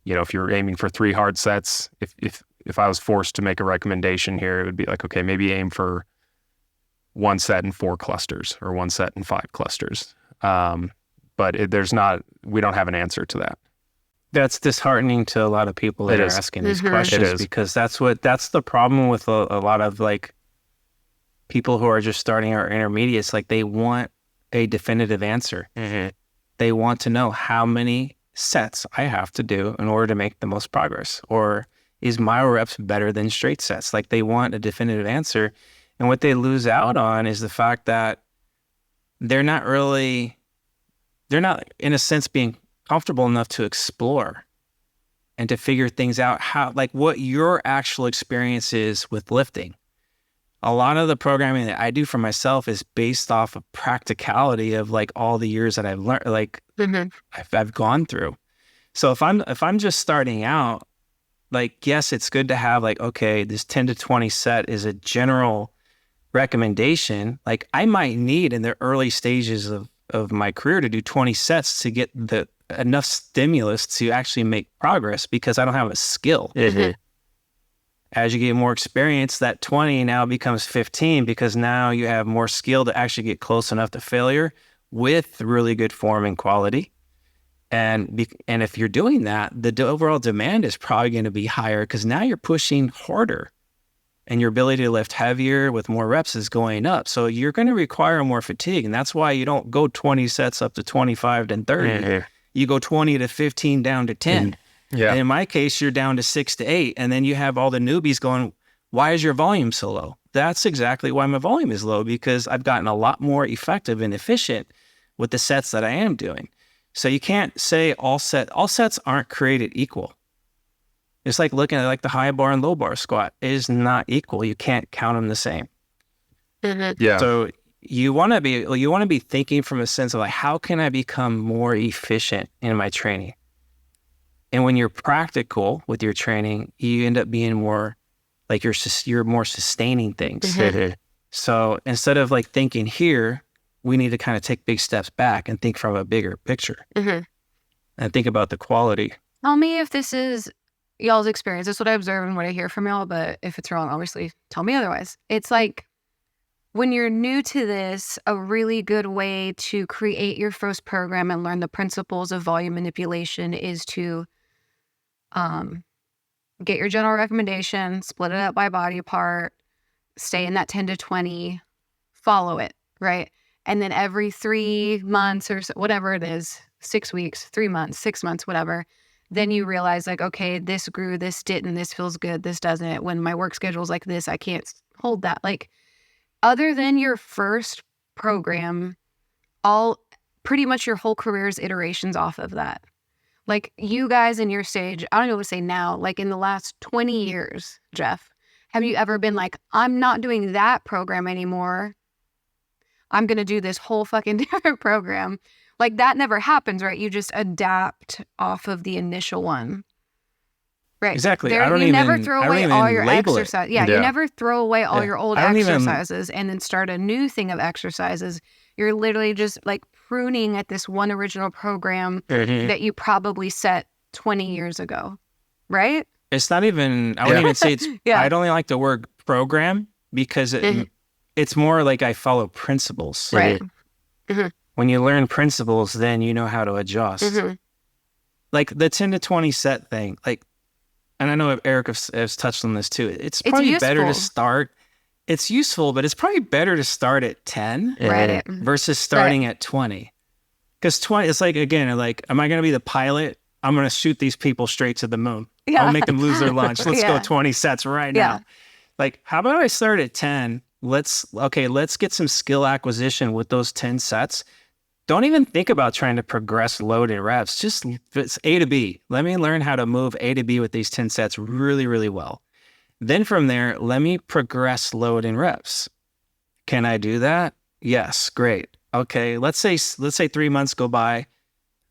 If you're aiming for 3 hard sets, if I was forced to make a recommendation here, it would be like, okay, maybe aim for 1 set and 4 clusters or 1 set and 5 clusters. But we don't have an answer to that. That's disheartening to a lot of people that are asking these questions, because that's the problem with a lot of like people who are just starting our intermediates. Like, they want a definitive answer. They want to know how many sets I have to do in order to make the most progress, or is myo-reps better than straight sets? Like, they want a definitive answer. And what they lose out on is the fact that they're not in a sense being comfortable enough to explore and to figure things out, how, like, what your actual experience is with lifting. A lot of the programming that I do for myself is based off of practicality of like all the years that I've learned, like I've gone through. So if I'm just starting out, like, yes, it's good to have like, okay, this 10 to 20 set is a general recommendation. Like, I might need in the early stages of my career to do 20 sets to get enough stimulus to actually make progress, because I don't have a skill. As you get more experience, that 20 now becomes 15, because now you have more skill to actually get close enough to failure with really good form and quality. And if you're doing that, the overall demand is probably going to be higher, because now you're pushing harder and your ability to lift heavier with more reps is going up. So you're going to require more fatigue. And that's why you don't go 20 sets up to 25 and 30. You go 20 to 15 down to 10. Yeah. And in my case, you're down to 6 to 8. And then you have all the newbies going, why is your volume so low? That's exactly why my volume is low, because I've gotten a lot more effective and efficient with the sets that I am doing. So you can't say all sets aren't created equal. It's like looking at like the high bar and low bar squat. It is not equal. You can't count them the same. Yeah. So you want to be thinking from a sense of like, how can I become more efficient in my training? And when you're practical with your training, you end up being more like you're more sustaining things. So instead of like thinking here, we need to kind of take big steps back and think from a bigger picture and think about the quality. Tell me if this is y'all's experience. That's what I observe and what I hear from y'all. But if it's wrong, obviously tell me otherwise. It's like, when you're new to this, a really good way to create your first program and learn the principles of volume manipulation is to get your general recommendation, split it up by body part, stay in that 10 to 20, follow it, right? And then every 3 months or so, whatever it is, 6 weeks, 3 months, 6 months, whatever, then you realize like, okay, this grew, this didn't, this feels good, this doesn't. When my work schedule is like this, I can't hold that. Like, other than your first program, pretty much your whole career's iterations off of that. Like, you guys in your stage, I don't know what to say now, like in the last 20 years, Jeff, have you ever been like, I'm not doing that program anymore, I'm going to do this whole fucking different program? Like, that never happens, right? You just adapt off of the initial one. Right. Exactly. You never throw away all your exercise. Yeah, you never throw away all your old exercises and then start a new thing of exercises. You're literally just like pruning at this one original program that you probably set 20 years ago. Right? It's not even, I wouldn't even say it's, I don't like the word program because it's more like I follow principles. Right. When you learn principles, then you know how to adjust. Like the 10 to 20 set thing, like, and I know Eric has touched on this too. It's probably better to start. It's useful, but it's probably better to start at 10 versus starting at 20. Because 20, it's like, again, like, am I going to be the pilot? I'm going to shoot these people straight to the moon. I'll make them lose their lunch. Let's go 20 sets right now. Like, how about I start at 10? Let's get some skill acquisition with those 10 sets. Don't even think about trying to progress load and reps. Just it's A to B. Let me learn how to move A to B with these 10 sets really, really well. Then from there, let me progress load and reps. Can I do that? Yes, great. Okay, let's say 3 months go by.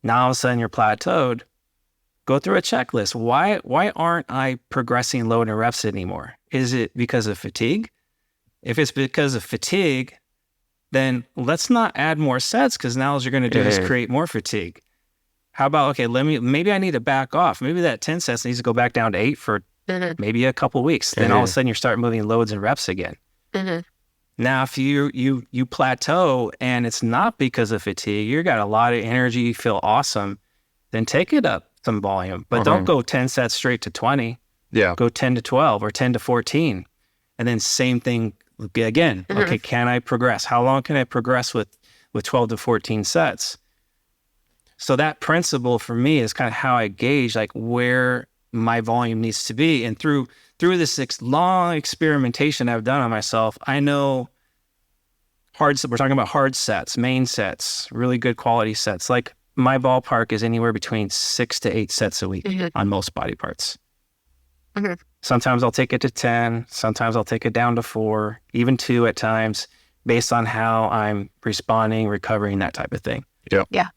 Now all of a sudden you're plateaued. Go through a checklist. Why aren't I progressing load and reps anymore? Is it because of fatigue? If it's because of fatigue, then let's not add more sets because now all you're going to do is create more fatigue. How about, okay, maybe I need to back off. Maybe that 10 sets needs to go back down to 8 for maybe a couple weeks. Then all of a sudden you start moving loads and reps again. Now, if you plateau and it's not because of fatigue, you got a lot of energy, you feel awesome, then take it up some volume. But don't go 10 sets straight to 20. Yeah. Go 10 to 12 or 10 to 14. And then same thing again. Okay, can I progress? How long can I progress with 12 to 14 sets? So that principle for me is kind of how I gauge like where my volume needs to be. And through this long experimentation I've done on myself, I know we're talking about hard sets, main sets, really good quality sets. Like my ballpark is anywhere between 6 to 8 sets a week on most body parts. Sometimes I'll take it to 10. Sometimes I'll take it down to 4, even 2 at times, based on how I'm responding, recovering, that type of thing. Yeah.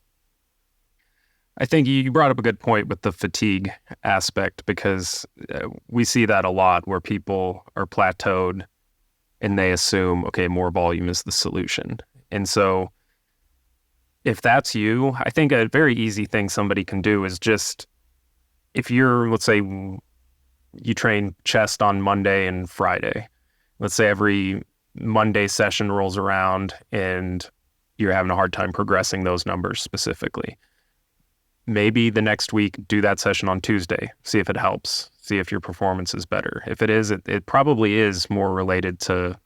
I think you brought up a good point with the fatigue aspect because we see that a lot where people are plateaued and they assume, okay, more volume is the solution. And so if that's you, I think a very easy thing somebody can do is just, if you're, let's say, you train chest on Monday and Friday. Let's say every Monday session rolls around and you're having a hard time progressing those numbers specifically. Maybe the next week, do that session on Tuesday. See if it helps. See if your performance is better. If it is, it probably is more related to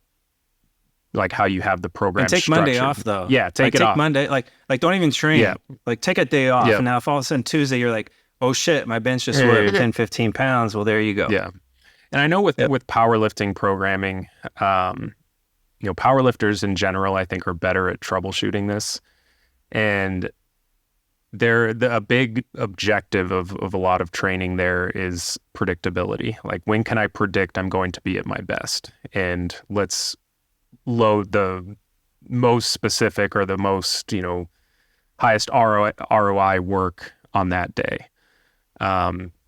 like how you have the program and take structured. Monday off though. Yeah, take Monday. Like don't even train. Yeah. Like take a day off. Yeah. And now if all of a sudden Tuesday you're like, oh shit, my bench just went 10, 15 pounds. Well, there you go. Yeah. And I know with powerlifting programming, powerlifters in general, I think are better at troubleshooting this. And a big objective of a lot of training there is predictability. Like, when can I predict I'm going to be at my best? And let's load the most specific or the most, highest ROI work on that day.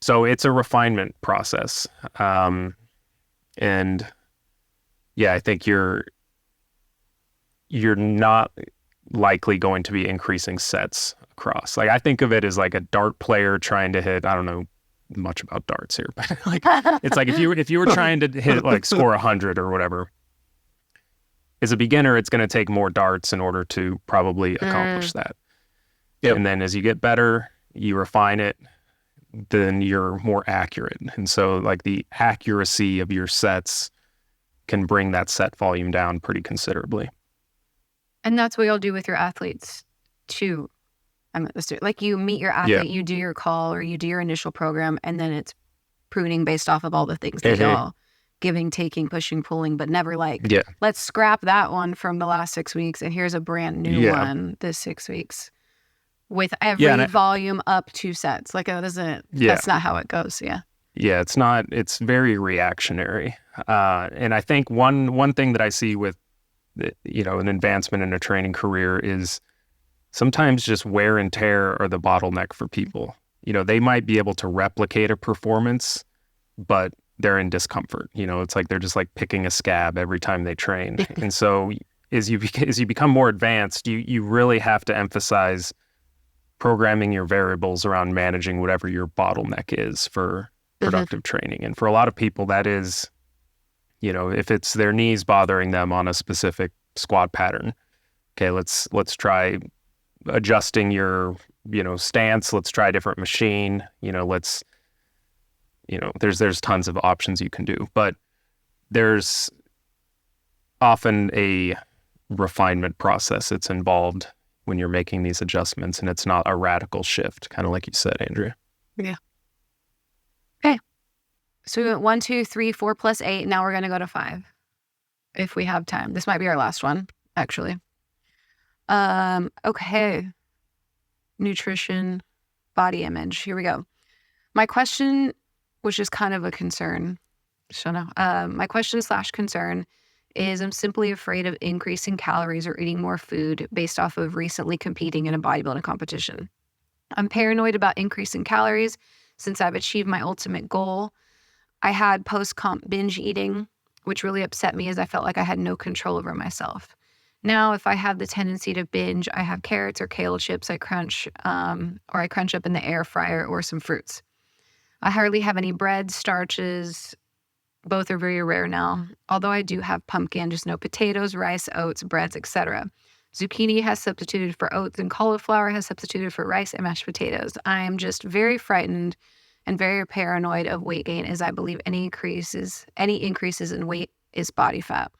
So it's a refinement process. And yeah, I think you're not likely going to be increasing sets across. Like, I think of it as like a dart player trying to hit, I don't know much about darts here, but like, it's like if you were trying to hit, like, score 100 or whatever, as a beginner, it's going to take more darts in order to probably accomplish that. Yep. And then as you get better, you refine it. then you're more accurate. And so like the accuracy of your sets can bring that set volume down pretty considerably. And that's what you'll do with your athletes too. Like you meet your athlete, you do your call or you do your initial program, and then it's pruning based off of all the things they do. Giving, taking, pushing, pulling, but never like, let's scrap that one from the last 6 weeks and here's a brand new one this 6 weeks with every volume up 2 sets. Like that isn't, that's not how it goes. Yeah, it's not, it's very reactionary. And I think one thing that I see with, an advancement in a training career is sometimes just wear and tear are the bottleneck for people. They might be able to replicate a performance, but they're in discomfort. It's like they're just like picking a scab every time they train. And so as you become more advanced, you really have to emphasize programming your variables around managing whatever your bottleneck is for productive training. And for a lot of people, that is, if it's their knees bothering them on a specific squat pattern, okay, let's try adjusting your, stance. Let's try a different machine. There's tons of options you can do, but there's often a refinement process that's involved when you're making these adjustments, and it's not a radical shift, kind of like you said, Andrea. Yeah. Okay. So we went 1, 2, 3, 4 plus 8. Now we're going to go to 5 if we have time. This might be our last one, actually. Okay. Nutrition, body image. Here we go. My question, which is kind of a concern. So no, my question / concern is I'm simply afraid of increasing calories or eating more food based off of recently competing in a bodybuilding competition. I'm paranoid about increasing calories since I've achieved my ultimate goal. I had post-comp binge eating, which really upset me as I felt like I had no control over myself. Now, if I have the tendency to binge, I have carrots or kale chips I crunch up in the air fryer or some fruits. I hardly have any bread, starches. Both are very rare now. Although I do have pumpkin, just no potatoes, rice, oats, breads, etc. Zucchini has substituted for oats and cauliflower has substituted for rice and mashed potatoes. I am just very frightened and very paranoid of weight gain as I believe any increases in weight is body fat.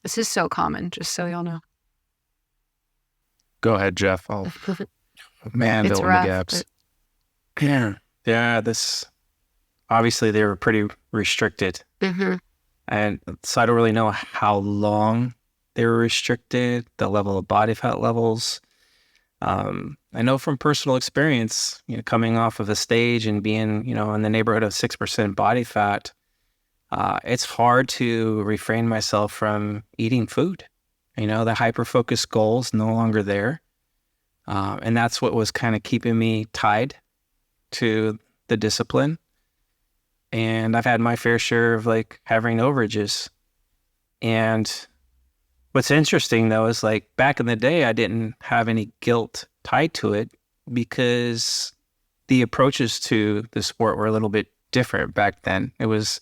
This is so common, just so y'all know. Go ahead, Jeff. I'll fill in the gaps. Yeah, this obviously they were pretty restricted. And so I don't really know how long they were restricted, the level of body fat levels. I know from personal experience, coming off of a stage and being, in the neighborhood of 6% body fat, it's hard to refrain myself from eating food. The hyper-focused goal is no longer there. And that's what was kind of keeping me tied to the discipline. And I've had my fair share of having overages. And what's interesting though is back in the day, I didn't have any guilt tied to it because the approaches to the sport were a little bit different back then. It was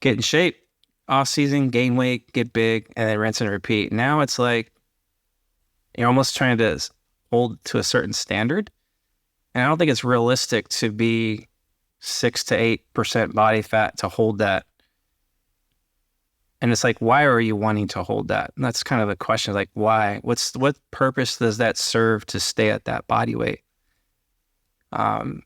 get in shape, off season, gain weight, get big, and then rinse and repeat. Now it's you're almost trying to hold to a certain standard. And I don't think it's realistic to be 6 to 8% body fat to hold that. And it's why are you wanting to hold that? And that's kind of the question, why? What purpose does that serve to stay at that body weight? And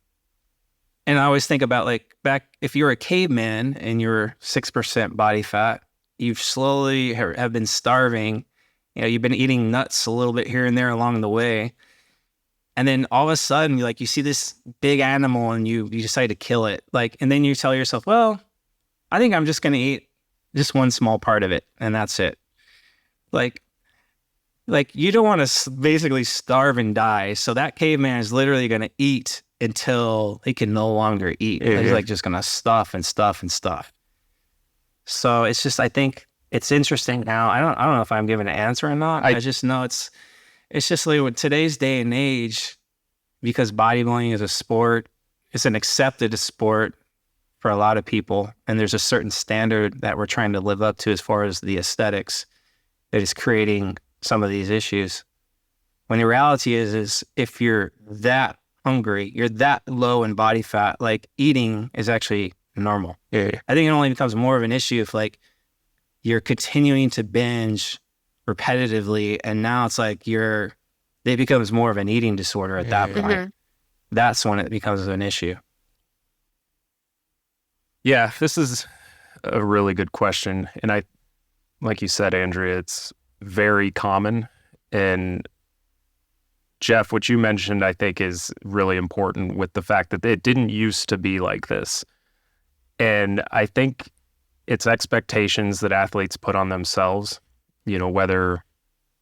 I always think about back, if you're a caveman and you're 6% body fat, you've slowly have been starving. You've been eating nuts a little bit here and there along the way. And then all of a sudden, you see this big animal and you decide to kill it. And then you tell yourself, well, I think I'm just going to eat just one small part of it. And that's it. You don't want to basically starve and die. So that caveman is literally going to eat until he can no longer eat. He's just going to stuff and stuff and stuff. So it's just, I think it's interesting now. I don't know if I'm giving an answer or not. I just know it's just with today's day and age, because bodybuilding is a sport, it's an accepted sport for a lot of people. And there's a certain standard that we're trying to live up to as far as the aesthetics that is creating some of these issues. When the reality is if you're that hungry, you're that low in body fat, like eating is actually normal. Yeah. I think it only becomes more of an issue if like you're continuing to binge repetitively, and now it's like it becomes more of an eating disorder at that point. Mm-hmm. That's when it becomes an issue. Yeah, this is a really good question. And like you said, Andrea, it's very common. And Jeff, what you mentioned, I think is really important with the fact that it didn't used to be like this. And I think it's expectations that athletes put on themselves, whether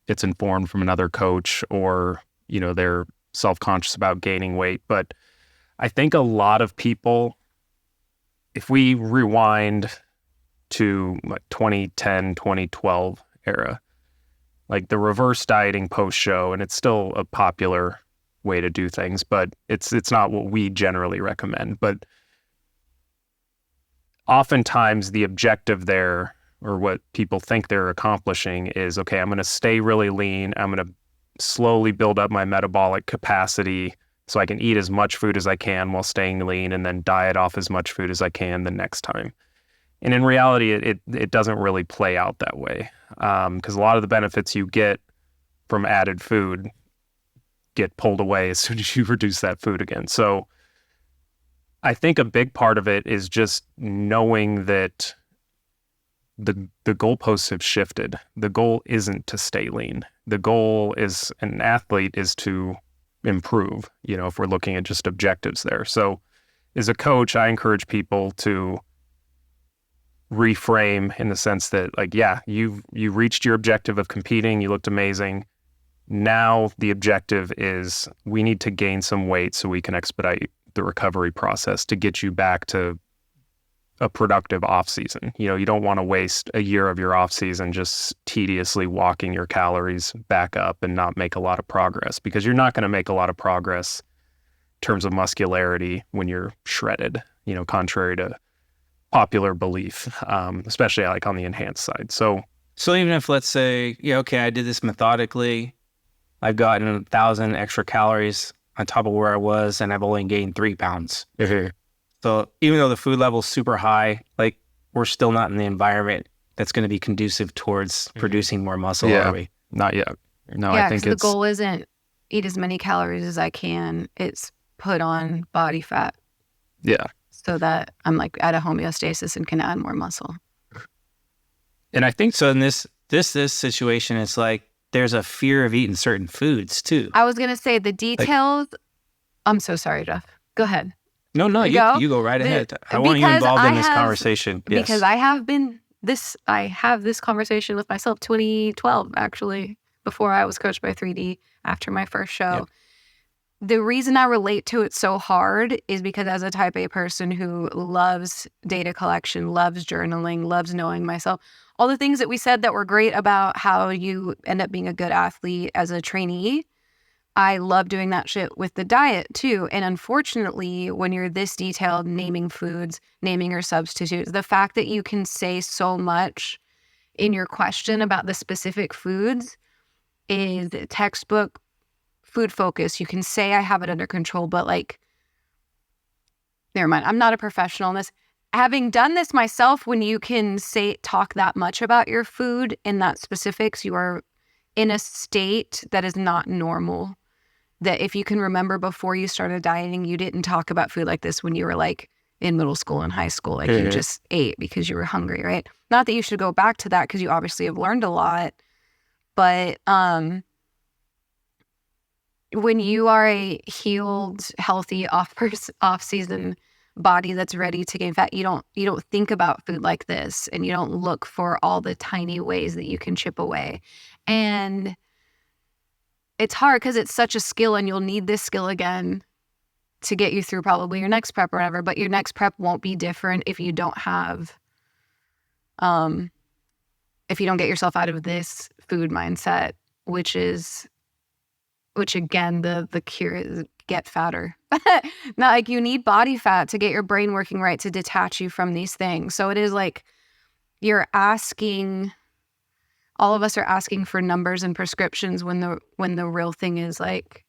it's informed from another coach or, they're self-conscious about gaining weight. But I think a lot of people, if we rewind to like 2010, 2012 era, like the reverse dieting post-show, and it's still a popular way to do things, but it's not what we generally recommend. But oftentimes the objective there, or what people think they're accomplishing, is, okay, I'm going to stay really lean. I'm going to slowly build up my metabolic capacity so I can eat as much food as I can while staying lean, and then diet off as much food as I can the next time. And in reality, it doesn't really play out that way, because a lot of the benefits you get from added food get pulled away as soon as you reduce that food again. So I think a big part of it is just knowing that the goalposts have shifted. The goal isn't to stay lean. The goal is, an athlete, is to improve, if we're looking at just objectives there. So as a coach, I encourage people to reframe in the sense that, like, yeah, you reached your objective of competing, you looked amazing. Now the objective is, we need to gain some weight so we can expedite the recovery process to get you back to a productive off season. You don't want to waste a year of your off season just tediously walking your calories back up and not make a lot of progress, because you're not going to make a lot of progress in terms of muscularity when you're shredded, contrary to popular belief, especially like on the enhanced side. So even if, let's say, okay, I did this methodically, I've gotten 1,000 extra calories on top of where I was, and I've only gained 3 pounds. mm-hmm. So even though the food level is super high, like, we're still not in the environment that's going to be conducive towards producing more muscle, are we? Not yet. No, Yeah, I think the goal isn't eat as many calories as I can. It's put on body fat. Yeah. So that I'm like at a homeostasis and can add more muscle. And I think so. In this situation, it's like there's a fear of eating certain foods too. I was gonna say the details. I'm so sorry, Jeff. Go ahead. No, you go right ahead. I want you involved in this conversation. Yes. Because I have this conversation with myself 2012, actually, before I was coached by 3D after my first show. Yep. The reason I relate to it so hard is because, as a type A person who loves data collection, loves journaling, loves knowing myself, all the things that we said that were great about how you end up being a good athlete as a trainee, I love doing that shit with the diet too. And unfortunately, when you're this detailed, naming foods, naming your substitutes, the fact that you can say so much in your question about the specific foods is textbook food focus. You can say I have it under control, but like, never mind. I'm not a professional in this. Having done this myself, when you can talk that much about your food in that specifics, you are in a state that is not normal. That if you can remember before you started dieting, you didn't talk about food like this when you were like in middle school and high school. Like you just ate because you were hungry, right? Not that you should go back to that, because you obviously have learned a lot. But when you are a healed, healthy, off-season body that's ready to gain fat, you don't think about food like this, and you don't look for all the tiny ways that you can chip away. And it's hard because it's such a skill, and you'll need this skill again to get you through probably your next prep or whatever, but your next prep won't be different if you don't have, if you don't get yourself out of this food mindset, which again, the cure is get fatter. Not like you need body fat to get your brain working right, to detach you from these things. So it is like all of us are asking for numbers and prescriptions when the real thing is like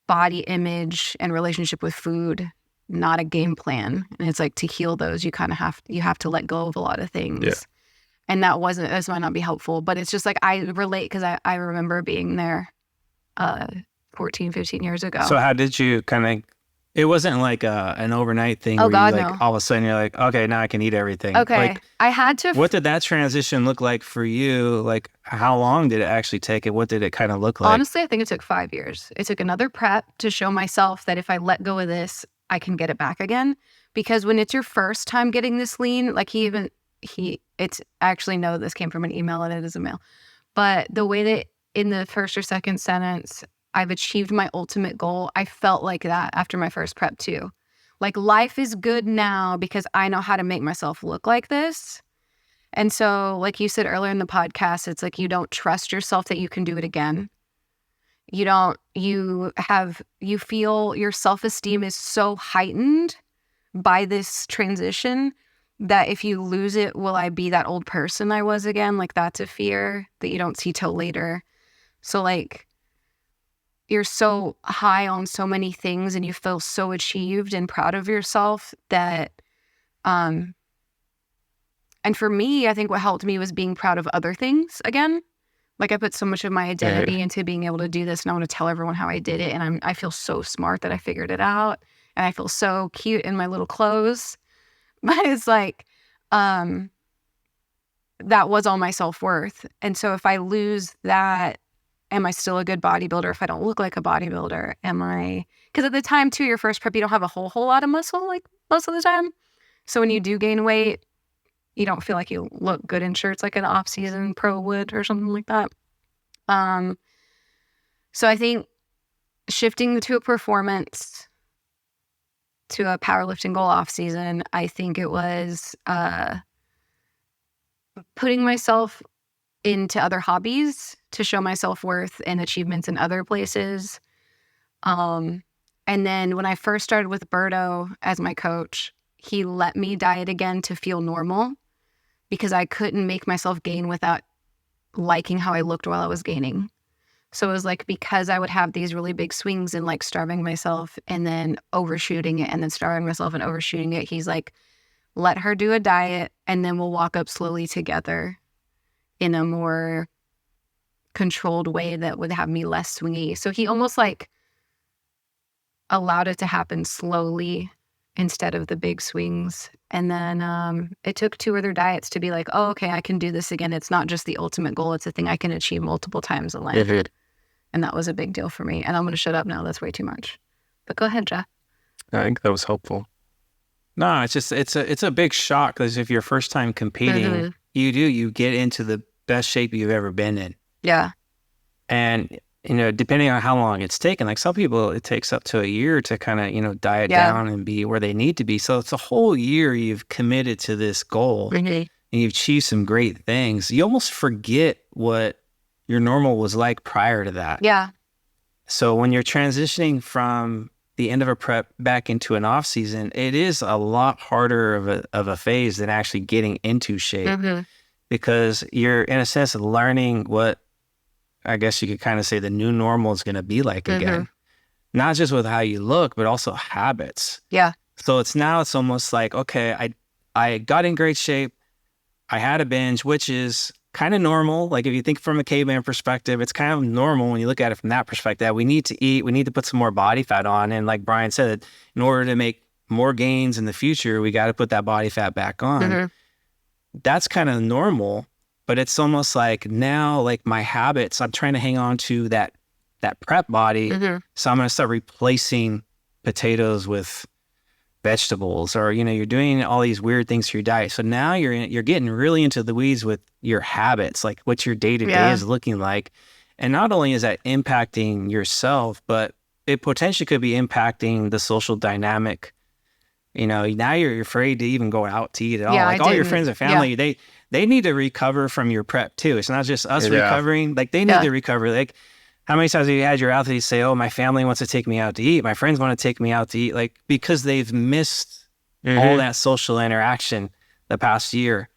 body image and relationship with food, not a game plan. And it's like to heal those, you kind of have to let go of a lot of things. Yeah. And this might not be helpful, but it's just like I relate because I remember being there 14, 15 years ago. So how did you kind of, it wasn't like an overnight thing where God, you like no. all of a sudden you're like, okay, now I can eat everything. Okay. Like, I had to. what did that transition look like for you? Like, how long did it actually take and what did it kind of look like? Honestly, I think it took 5 years. It took another prep to show myself that if I let go of this, I can get it back again. Because when it's your first time getting this lean, like it's actually, no, this came from an email and it is a mail. But the way that in the first or second sentence, I've achieved my ultimate goal, I felt like that after my first prep too. Like life is good now because I know how to make myself look like this. And so like you said earlier in the podcast, it's like you don't trust yourself that you can do it again. You feel your self-esteem is so heightened by this transition that if you lose it, will I be that old person I was again? Like that's a fear that you don't see till later. So like you're so high on so many things and you feel so achieved and proud of yourself that, and for me, I think what helped me was being proud of other things again. Like I put so much of my identity into being able to do this and I want to tell everyone how I did it. And I feel so smart that I figured it out. And I feel so cute in my little clothes. But it's like, that was all my self-worth. And so if I lose that, am I still a good bodybuilder if I don't look like a bodybuilder? Because at the time too, your first prep, you don't have a whole lot of muscle like most of the time. So when you do gain weight, you don't feel like you look good in shirts like an off-season pro would or something like that. So I think shifting to a performance, to a powerlifting goal off-season, I think it was putting myself into other hobbies to show my self-worth and achievements in other places. And then when I first started with Berto as my coach, he let me diet again to feel normal because I couldn't make myself gain without liking how I looked while I was gaining. So it was like because I would have these really big swings and like starving myself and then overshooting it and then starving myself and overshooting it, he's like, let her do a diet and then we'll walk up slowly together in a more controlled way that would have me less swingy. So he almost like allowed it to happen slowly instead of the big swings. And then it took 2 other diets to be like, oh, okay, I can do this again. It's not just the ultimate goal. It's a thing I can achieve multiple times in life. And that was a big deal for me. And I'm going to shut up now. That's way too much. But go ahead, Jeff. I think that was helpful. No, it's just, it's a big shock because if you're first time competing, you get into the best shape you've ever been in. Yeah. And, depending on how long it's taken, like some people, it takes up to a year to kind of, diet down and be where they need to be. So it's a whole year you've committed to this goal and you've achieved some great things. You almost forget what your normal was like prior to that. Yeah. So when you're transitioning from the end of a prep back into an off season, it is a lot harder of a phase than actually getting into shape because you're in a sense learning what I guess you could kind of say the new normal is going to be like again, not just with how you look, but also habits. Yeah. So it's almost like, okay, I got in great shape. I had a binge, which is kind of normal. Like if you think from a caveman perspective, it's kind of normal when you look at it from that perspective. We need to eat, we need to put some more body fat on. And like Brian said, in order to make more gains in the future, we got to put that body fat back on. That's kind of normal, but it's almost like now, like my habits, I'm trying to hang on to that prep body. So I'm going to start replacing potatoes with vegetables, or you're doing all these weird things to your diet. So now you're getting really into the weeds with your habits, like what your day-to-day is looking like. And not only is that impacting yourself, but it potentially could be impacting the social dynamic. Now you're afraid to even go out to eat at all. Like all your friends and family, they need to recover from your prep too. It's not just us recovering. Like they need to recover. Like how many times have you had your athletes say, oh, my family wants to take me out to eat. My friends want to take me out to eat. Like, because they've missed all that social interaction the past year.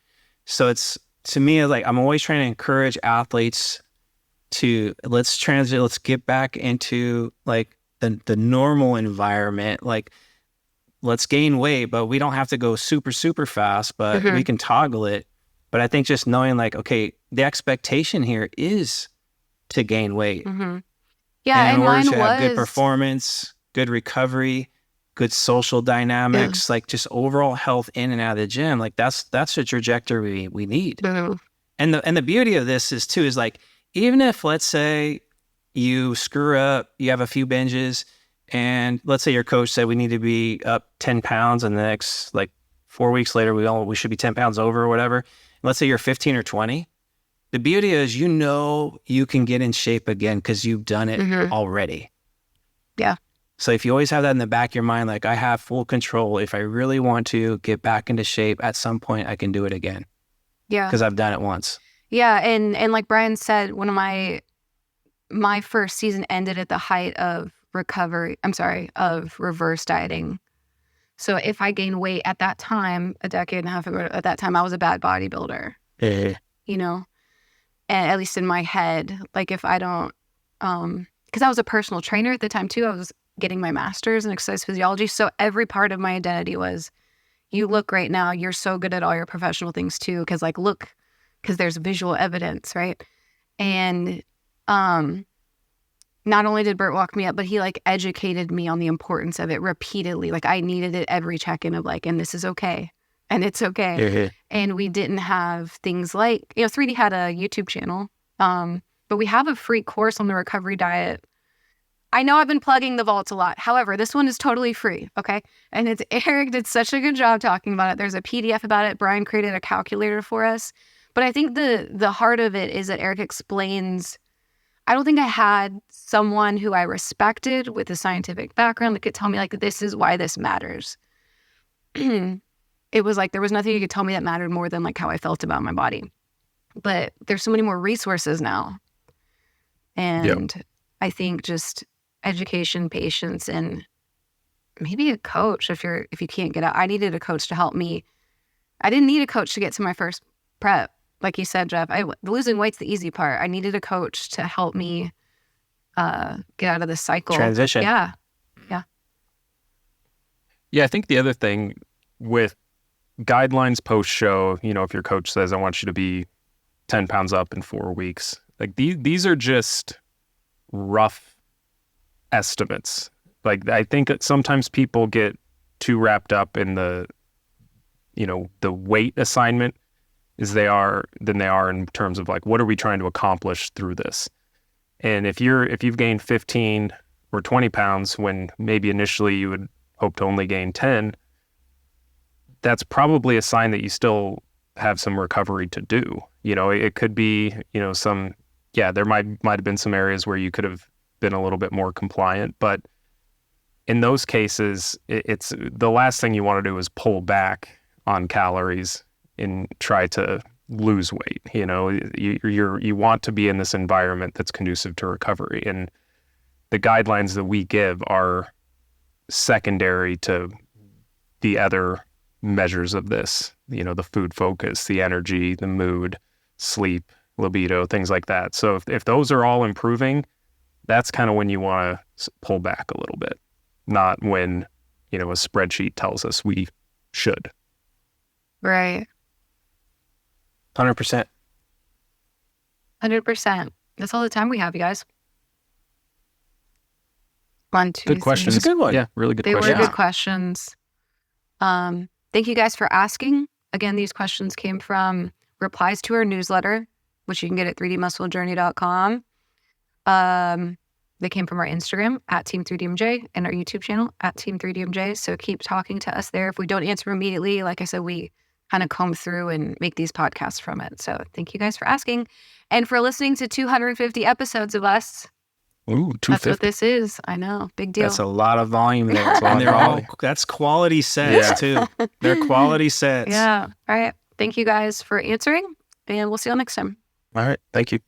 So it's, to me, like, I'm always trying to encourage athletes to let's get back into like the normal environment, like let's gain weight, but we don't have to go super, super fast, but we can toggle it. But I think just knowing like, okay, the expectation here is to gain weight. Yeah, in order mine to have good was performance, good recovery, good social dynamics, like just overall health in and out of the gym. Like that's the trajectory we need. And the beauty of this is like, even if, let's say, you screw up, you have a few binges, and let's say your coach said we need to be up 10 pounds, and the next like 4 weeks later we should be 10 pounds over or whatever. And let's say you're 15 or 20. The beauty is, you can get in shape again because you've done it already. Yeah. So if you always have that in the back of your mind, like I have full control. If I really want to get back into shape, at some point I can do it again. Yeah. Because I've done it once. Yeah, and like Brian said, one of my first season ended at the height of of reverse dieting. So if I gained weight at that time, a decade and a half ago, at that time, I was a bad bodybuilder. You know, and at least in my head, like if I don't, because I was a personal trainer at the time too. I was getting my master's in exercise physiology. So every part of my identity was, you look great now. You're so good at all your professional things too. Because like, look, because there's visual evidence, right? And not only did Bert walk me up, but he like educated me on the importance of it repeatedly. Like I needed it every check-in of like, and this is okay. And it's okay. And we didn't have things like, 3D had a YouTube channel, but we have a free course on the recovery diet. I know I've been plugging the vaults a lot. However, this one is totally free, okay? And Eric did such a good job talking about it. There's a PDF about it. Brian created a calculator for us. But I think the heart of it is that Eric explains, I don't think I had someone who I respected with a scientific background that could tell me like, this is why this matters. It was like, there was nothing you could tell me that mattered more than like how I felt about my body. But there's so many more resources now. And I think just education, patience, and maybe a coach if you can't get out. I needed a coach to help me. I didn't need a coach to get to my first prep. Like you said, Jeff, losing weight's the easy part. I needed a coach to help me get out of the cycle. Transition. Yeah. Yeah, I think the other thing with guidelines post-show, if your coach says, I want you to be 10 pounds up in 4 weeks, like these are just rough estimates. Like I think that sometimes people get too wrapped up in the weight assignment than they are in terms of like, what are we trying to accomplish through this? And if you've gained 15 or 20 pounds when maybe initially you would hope to only gain 10, that's probably a sign that you still have some recovery to do. It could be, there might have been some areas where you could have been a little bit more compliant, but in those cases, it's the last thing you want to do is pull back on calories and try to lose weight. You want to be in this environment that's conducive to recovery, and the guidelines that we give are secondary to the other measures of this, the food focus, the energy, the mood, sleep, libido, things like that. So if those are all improving, that's kind of when you want to pull back a little bit, not when, a spreadsheet tells us we should. Right. 100%. 100%. That's all the time we have, you guys. 1, 2, good question. It's a good one. Yeah, really good They question. were good questions. Thank you guys for asking. Again, these questions came from replies to our newsletter, which you can get at 3dmusclejourney.com. They came from our Instagram at Team 3DMJ and our YouTube channel at Team 3DMJ. So keep talking to us there. If we don't answer immediately, like I said, we kind of comb through and make these podcasts from it. So thank you guys for asking and for listening to 250 episodes of us. Ooh, 250. That's what this is. I know. Big deal. That's a lot of volume there. And that's quality sets too. They're quality sets. Yeah. All right. Thank you guys for answering, and we'll see you all next time. All right. Thank you.